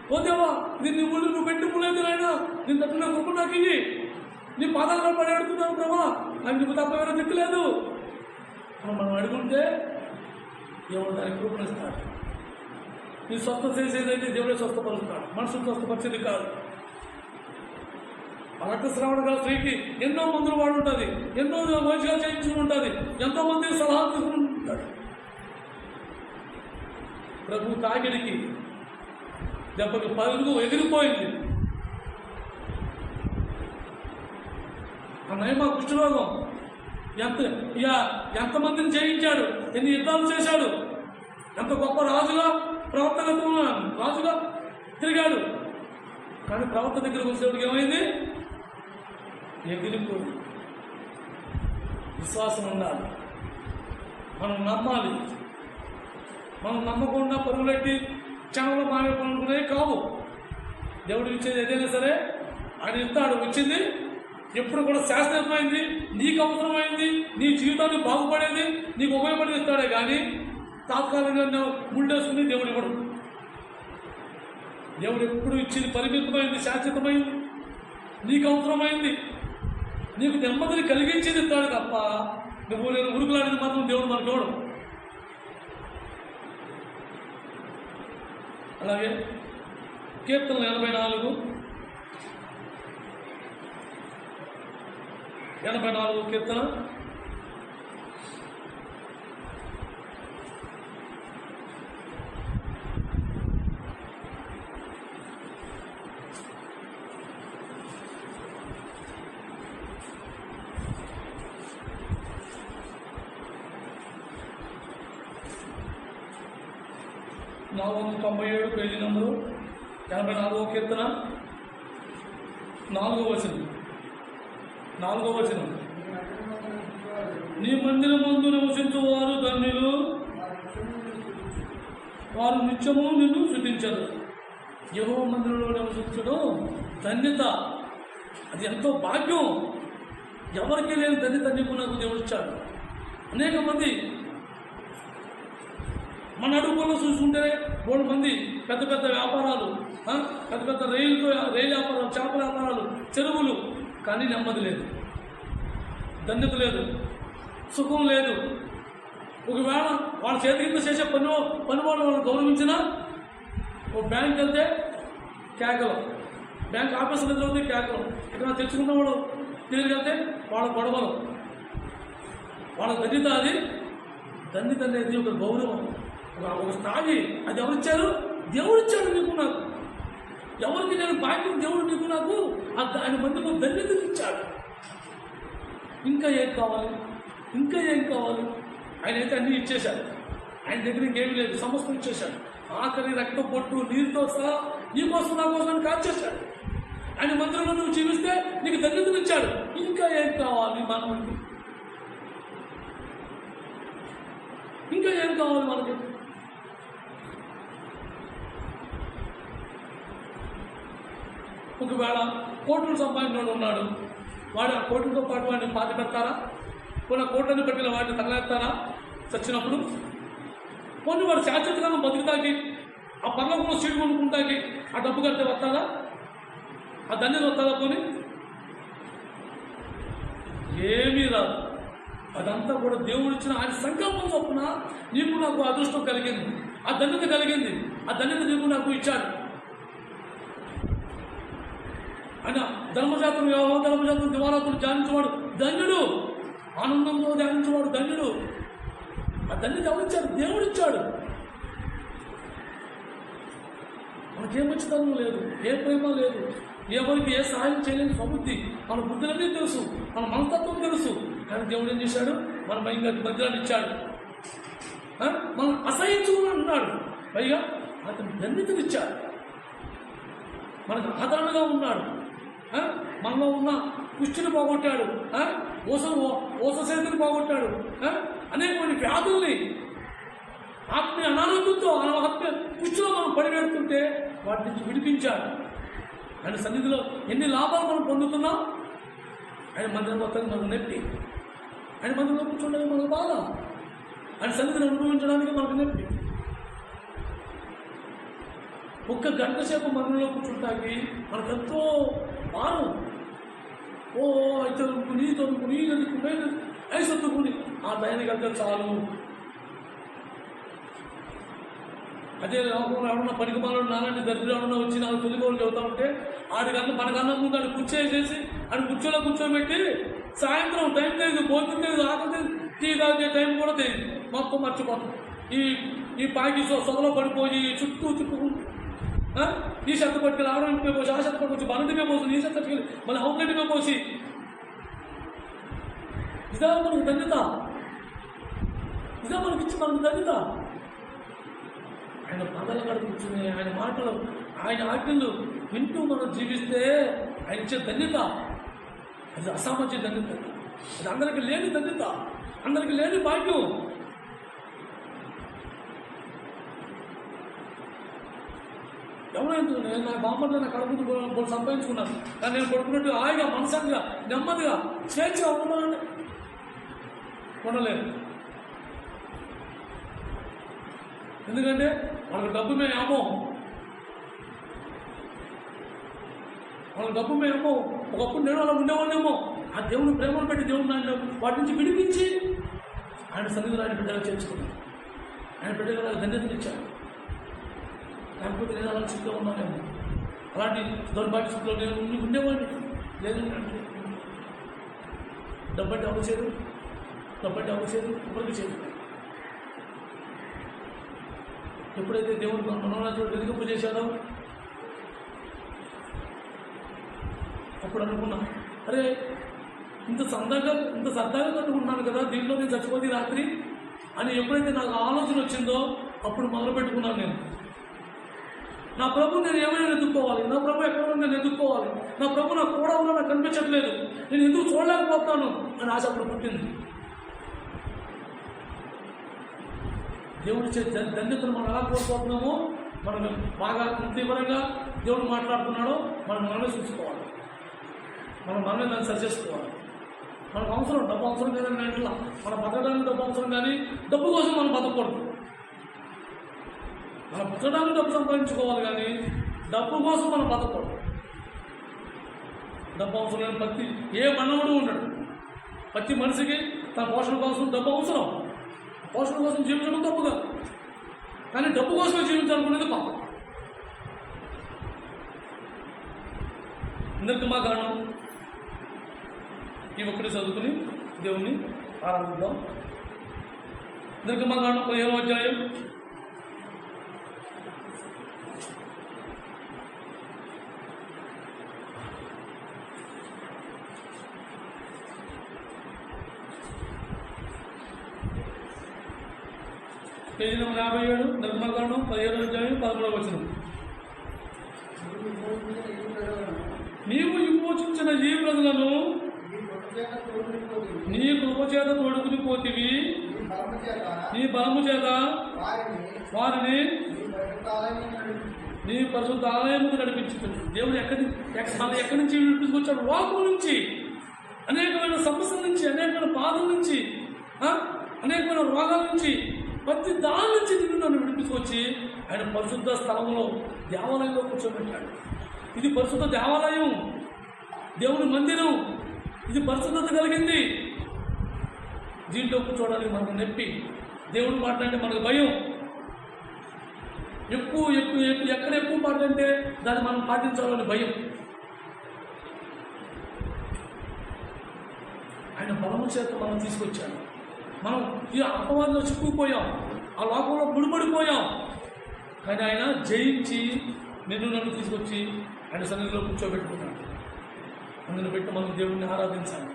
పోతేవా ఇది నీ ముళ్ళు, నువ్వు పెట్టి ముళ్ళు అయితే నాయన, నేను తట్టున్న గొప్ప నాకు ఇవి, నీ పాదాలు పడి అడుగుతున్నావు ప్రభా, నాకు నువ్వు తప్ప ఎవరో దిక్కులేదు మనం అడుగుంటే దేవుడు దానికి కృపణిస్తాడు. నీ స్వస్థ చేసేదైతే దేవుడే స్వస్థపరుస్తాడు, మనసును స్వస్థపరిచేది కాదు. రక్తస్రావణ గల స్త్రీకి ఎన్నో మందులు వాడు ఉంటుంది, ఎన్నో వైద్యాలు చేయించుకుని ఉంటుంది, ఎంతో మంది సలహాలు తీసుకుని ఉంటాడు. ప్రభు తాకిడికి దెబ్బకి పరుగు ఎగిరిపోయింది. ఆ నయమా కుష్ఠరోగం ఎంతమందిని జయించాడు, ఎన్ని యుద్ధాలు చేశాడు, ఎంత గొప్ప రాజుగా రాజుగా తిరిగాడు. కానీ ప్రవర్తన దగ్గరకు వచ్చేటికి ఏమైంది? ఎగిరిపోయి. విశ్వాసం ఉండాలి, మనం నమ్మాలి. మనం నమ్మకుండా పరుగులెట్టి క్షణంలో మానేపనుకునే కావు. దేవుడు ఇచ్చేది ఏదైనా సరే ఆయన ఇస్తాడు. వచ్చింది ఎప్పుడు కూడా శాశ్వతమైంది, నీకు అవసరమైంది, నీ జీవితాన్ని బాగుపడేది, నీకు ఉపయోగపడేది ఇస్తాడే కానీ తాత్కాలికంగా ముండేసుకుని దేవుడు ఇవ్వడు. దేవుడు ఎప్పుడు ఇచ్చింది పరిమితమైంది, శాశ్వతమైంది, నీకు అవసరమైంది, నీకు నెమ్మదిని కలిగించేది ఇస్తాడు తప్ప నువ్వు నేను ఉరుకులాడేది మాత్రం దేవుడు మనకు ఇవ్వడు. అలాగే కీర్తనలు 84 కీర్తన 497 పేజీ నంబరు 84 కీర్తన 4వ వచనం. నీ మందిరమందు నివసించువారు ధన్యులు, వారు నిత్యము నిన్ను స్తుతించరు. యెహోవా మందిరంలో నివసించడం ధన్యత, అది ఎంతో భాగ్యం. ఎవరికి లేని ధన్యత నీకు నాకు దేవుడు ఇచ్చాడు. అనేక మంది మన అడుగులో చూసుకుంటే 3 మంది పెద్ద పెద్ద వ్యాపారాలు, పెద్ద పెద్ద రైలు వ్యాపారాలు, చేపల వ్యాపారాలు, చెరువులు, కానీ నెమ్మది లేదు, ధన్యత లేదు, సుఖం లేదు. ఒకవేళ వాళ్ళ చేతి కింద చేసే పని వాళ్ళు వాళ్ళని గౌరవించినా, ఓ బ్యాంక్ వెళ్తే కేకలు, బ్యాంక్ ఆఫీసులు ఎదురవుతే కేకలు, ఇక్కడ తెచ్చుకున్నవాడు తిరిగి వెళ్తే వాళ్ళ గొడవలు. వాళ్ళ ధన్యత, అది ధన్యత అనేది ఒక గౌరవం, ఒక స్థాయి. అది ఎవరిచ్చారు? దేవుడు ఇచ్చాడు నీకు నాకు. ఎవరికి నేను భాగ్యం దేవుడు నీకు నాకు ఆయన మందికి ధన్యతను ఇచ్చాడు. ఇంకా ఏం కావాలి? ఇంకా ఏం కావాలి? ఆయన అయితే అన్నీ ఇచ్చేశాడు. ఆయన దగ్గర ఇంకేమీ లేదు, సమస్తం ఇచ్చేశాడు. ఆఖరి రక్త పొట్టు నీరుతో సహా నీకోసం నా కోసం కాల్చేశాడు. ఆయన మందిరంలో నువ్వు జీవిస్తే నీకు ధన్యతను ఇచ్చాడు. ఇంకా ఏం కావాలి మానవుడికి? ఇంకా ఏం కావాలి మనకి? ఒకవేళ కోట్లు సంపాదించిన ఉన్నాడు, వాడు ఆ కోట్లతో పాటు వాడిని పాతి పెడతారా? కొన్ని కోట్లని పెట్టిన వాడిని తగలేస్తారా చచ్చినప్పుడు? కొన్ని వాడు శాశ్వతంగా బతుకుతాకి, ఆ పర్లోకంలో సీటు కొనుక్కుంటాకి ఆ డబ్బు కడితే వస్తుందా? ఆ ధన్యత వస్తుందా? కొని ఏమీ రాదు. అదంతా కూడా దేవుడిచ్చిన ఆయన సంకల్పం చొప్పున నీకు నాకు అదృష్టం కలిగింది, ఆ ధన్యత కలిగింది. ఆ ధన్యత నీకు నాకు ఇచ్చాడు. ఆయన ధర్మశాస్త్రం, దివారాత్రులు ధ్యానించేవాడు ధన్యుడు, ఆనందంతో ధ్యానించేవాడు ధన్యుడు. ఆ ధన్యత ఎవరిచ్చాడు? దేవుడిచ్చాడు. మనకేమొచ్చితనం లేదు, ఏ ప్రేమ లేదు, ఎవరికి ఏ సహాయం చేయలేని సమృద్ధి. మన బుద్ధులన్నీ తెలుసు, మన మనస్తత్వం తెలుసు, కానీ దేవుడు ఏం చేశాడు? మన మధ్యలో ఇచ్చాడు. మనం అసహించుకుని ఉన్నాడు, పైగా అతను ధన్యతనిచ్చాడు. మనకు ఆదరణగా ఉన్నాడు. మనలో ఉన్న కుష్టిని పోగొట్టాడు, ఓససేతుని పోగొట్టాడు, అనేకమైన వ్యాధుల్ని, ఆత్మీయ అనారోగ్యంతో ఆత్మీయ కుష్టిలో మనం పడివేడుతుంటే వాటి నుంచి విడిపించాడు. ఆయన సన్నిధిలో ఎన్ని లాభాలు మనం పొందుతున్నాం? ఆయన మందిరం మొత్తానికి మనకు నొప్పి, ఆయన మందిరంలో కూర్చోడానికి మనకు బాధ, ఆయన సన్నిధిని అనుభవించడానికి మనకు నొప్పి. ఒక్క గంట సేపు మందిరంలో కూర్చుంటాకి మనకెంతో భారం. అయితే తొనుకుని ఐసొత్తుకుని ఆ దయానికి వెళ్తే చాలు. అదే లోకంలో ఎవరన్నా పనికి మాలో నాలాంటి దరిద్రం ఎవరన్నా వచ్చి నాకు తొలిగోలు చెబుతా ఉంటే ఆడికన్నా మనకన్నా ముందు ఆడు కూర్చేసేసి ఆడు కూర్చోబెట్టి సాయంత్రం టైం తెలియదు, భోజనం తెలియదు, ఆకలి తెలియదు, టీ తాగే టైం కూడా తెలియదు, మొత్తం మర్చిపోతాం. ఈ పాకి సొగలో పడిపోయి చుట్టుకుంటూ ఈ చెత్త పట్టుకెళ్ళి ఆడవాళ్ళకి పోసి, ఆ చెత్త పట్టుకొచ్చి బలంటిగా పోసి, ఈ చెత్త పట్టుకెళ్ళి మళ్ళీ అవుట్లెట్గా పోసి, ఇదా మనకు ధన్యత? ఇదా మనకి ఇచ్చి మనకు ధన్యత? ఆయన పదల కాడ కూర్చుని ఆయన మాటలు, ఆయన ఆజ్ఞలు వింటూ మనం జీవిస్తే ఆయన ఇచ్చే ధన్యత అది అసామాన్య ధన్యత. అది అందరికీ లేని ధన్యత, అందరికీ లేని భాగ్యం. ఎవరైనా నేను నా బామ్మతో నా కడుపుతూ సంపాదించుకున్నాను, కానీ నేను పడుకున్నట్టు హాయిగా మనసంగా నెమ్మదిగా స్వేచ్ఛగా ఉండమండి ఉండలేదు. ఎందుకంటే వాళ్ళకి డబ్బు మీద అమ్మోహం, వాళ్ళకి డబ్బు మీద అమ్మోహం. ఒకప్పుడు నేను అలా ఉండేవాళ్ళేమో, ఆ దేవుని ప్రేమను పెట్టి దేవుడు నన్ను వాటి నుంచి విడిపించి ఆయన సన్నిధిలో ఆయన బిడ్డగా చేర్చుకున్నాను, ఆయన బిడ్డగా ధన్యతలు ఇచ్చాను. లేకపోతే నేను అలా స్థితిలో ఉన్నానేమో, అలాంటి దౌర్భాగ్య స్థితిలో నేను ఉండేవాడిని లేదు. డబ్బంటే అవ్వచేదు, డబ్బంటే అవ్వచేదు, ఇప్పటికీ చేయదు. ఎప్పుడైతే దేవుడు మనోరాజుడు వెలుగుంపు చేశాడో అప్పుడు అనుకున్నా, అరే ఇంత సరదాగా కట్టుకుంటున్నాను కదా, దీంట్లో నేను చచ్చిపోతే రాత్రి అని ఎప్పుడైతే నాకు ఆలోచన వచ్చిందో అప్పుడు మొదలు పెట్టుకున్నాను. నా ప్రభు నేను ఏమైనా ఎదుర్కోవాలి, నా ప్రభు ఎక్కడ నేను ఎదుర్కోవాలి, నా ప్రభు నాకు కూడా ఉన్నా నాకు కనిపించట్లేదు, నేను ఎందుకు చూడలేకపోతాను అని ఆశ అప్పుడు పుట్టింది. దేవుడి ధన్యతను మనం ఎలా కోల్పోతున్నామో, మనం బాగా తీవ్రంగా దేవుడు మాట్లాడుతున్నాడో మనమే చూసుకోవాలి, మనమే దాన్ని సరి చేసుకోవాలి. మనకు అవసరం డబ్బు అవసరం లేదని ఇంట్లో మనం బతకడానికి డబ్బు అవసరం, కానీ డబ్బు కోసం మనం బతకూడదు. మనం బతకడానికి డబ్బు సంపాదించుకోవాలి, కానీ డబ్బు కోసం మనం బతకూడదు. డబ్బు అవసరం లేని ప్రతి ఏ మనవుడు ఉండడు. ప్రతి మనిషికి తన పోషణ కోసం డబ్బు అవసరం. పోషణ కోసం జీవించడం తప్పు కాదు, కానీ డబ్బు కోసమే జీవించాలనుకునేది పాపం. నిర్గమకాండం ఈ ఒక్కటి చదువుకుని దేవుణ్ణి ఆరాధిద్దాం. నిర్గమకాండం 15వ అధ్యాయం 57 నిర్గమకాండం 15వ అధ్యాయం 11వ వచనం. నీవు విమోచించిన ఈ ప్రజలను నీ కృప చేత తోడుకుని పోతివి, నీ బలము చేత వారిని నీ పరిశుద్ధ ఆలయముకు నడిపించుతుంది. దేవుడు ఎక్కడి నుంచి తీసుకొచ్చాడు? వాకు నుంచి, అనేకమైన సమస్యల నుంచి, అనేకమైన బాధల నుంచి, అనేకమైన రోగాల నుంచి, ప్రతి దాని నుంచి నిన్ను నన్ను విడిపించుకొచ్చి ఆయన పరిశుద్ధ స్థలంలో దేవాలయంలో కూర్చోబెట్టాడు. ఇది పరిశుద్ధ దేవాలయం, దేవుని మందిరం, ఇది పరిశుద్ధత కలిగింది. దీంట్లో కూర్చోవడానికి మనకు నొప్పి, దేవుడు మాట్లాడితే మనకు భయం. ఎక్కడ ఎక్కువ మాట్లాడితే దాన్ని మనం పాటించాలని భయం. ఆయన బలము చేత మనం తీసుకొచ్చాడు. మనం ఈ అపవాదంలో చిక్కుకుపోయాం, ఆ లోకంలో ముడిపడిపోయాం, కానీ ఆయన జయించి నన్ను తీసుకొచ్చి ఆయన సన్నిధిలో కూర్చోబెట్టుకున్నాడు. అందుని పెట్టి మనం దేవుడిని ఆరాధించాలి.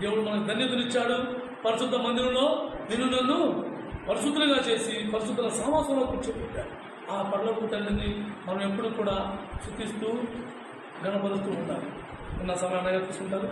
దేవుడు మనకు ధన్యతనిచ్చాడు. పరిశుద్ధ మందిరంలో నన్ను పరిశుద్ధులుగా చేసి పరిశుద్ధుల సమాసంలో కూర్చోబెట్టాడు. ఆ పరలోక తండ్రిని మనం ఎప్పుడు కూడా స్తుతిస్తూ గణపరుస్తూ ఉండాలి. ఉన్న సమయాన్ని తీసుకుంటారు.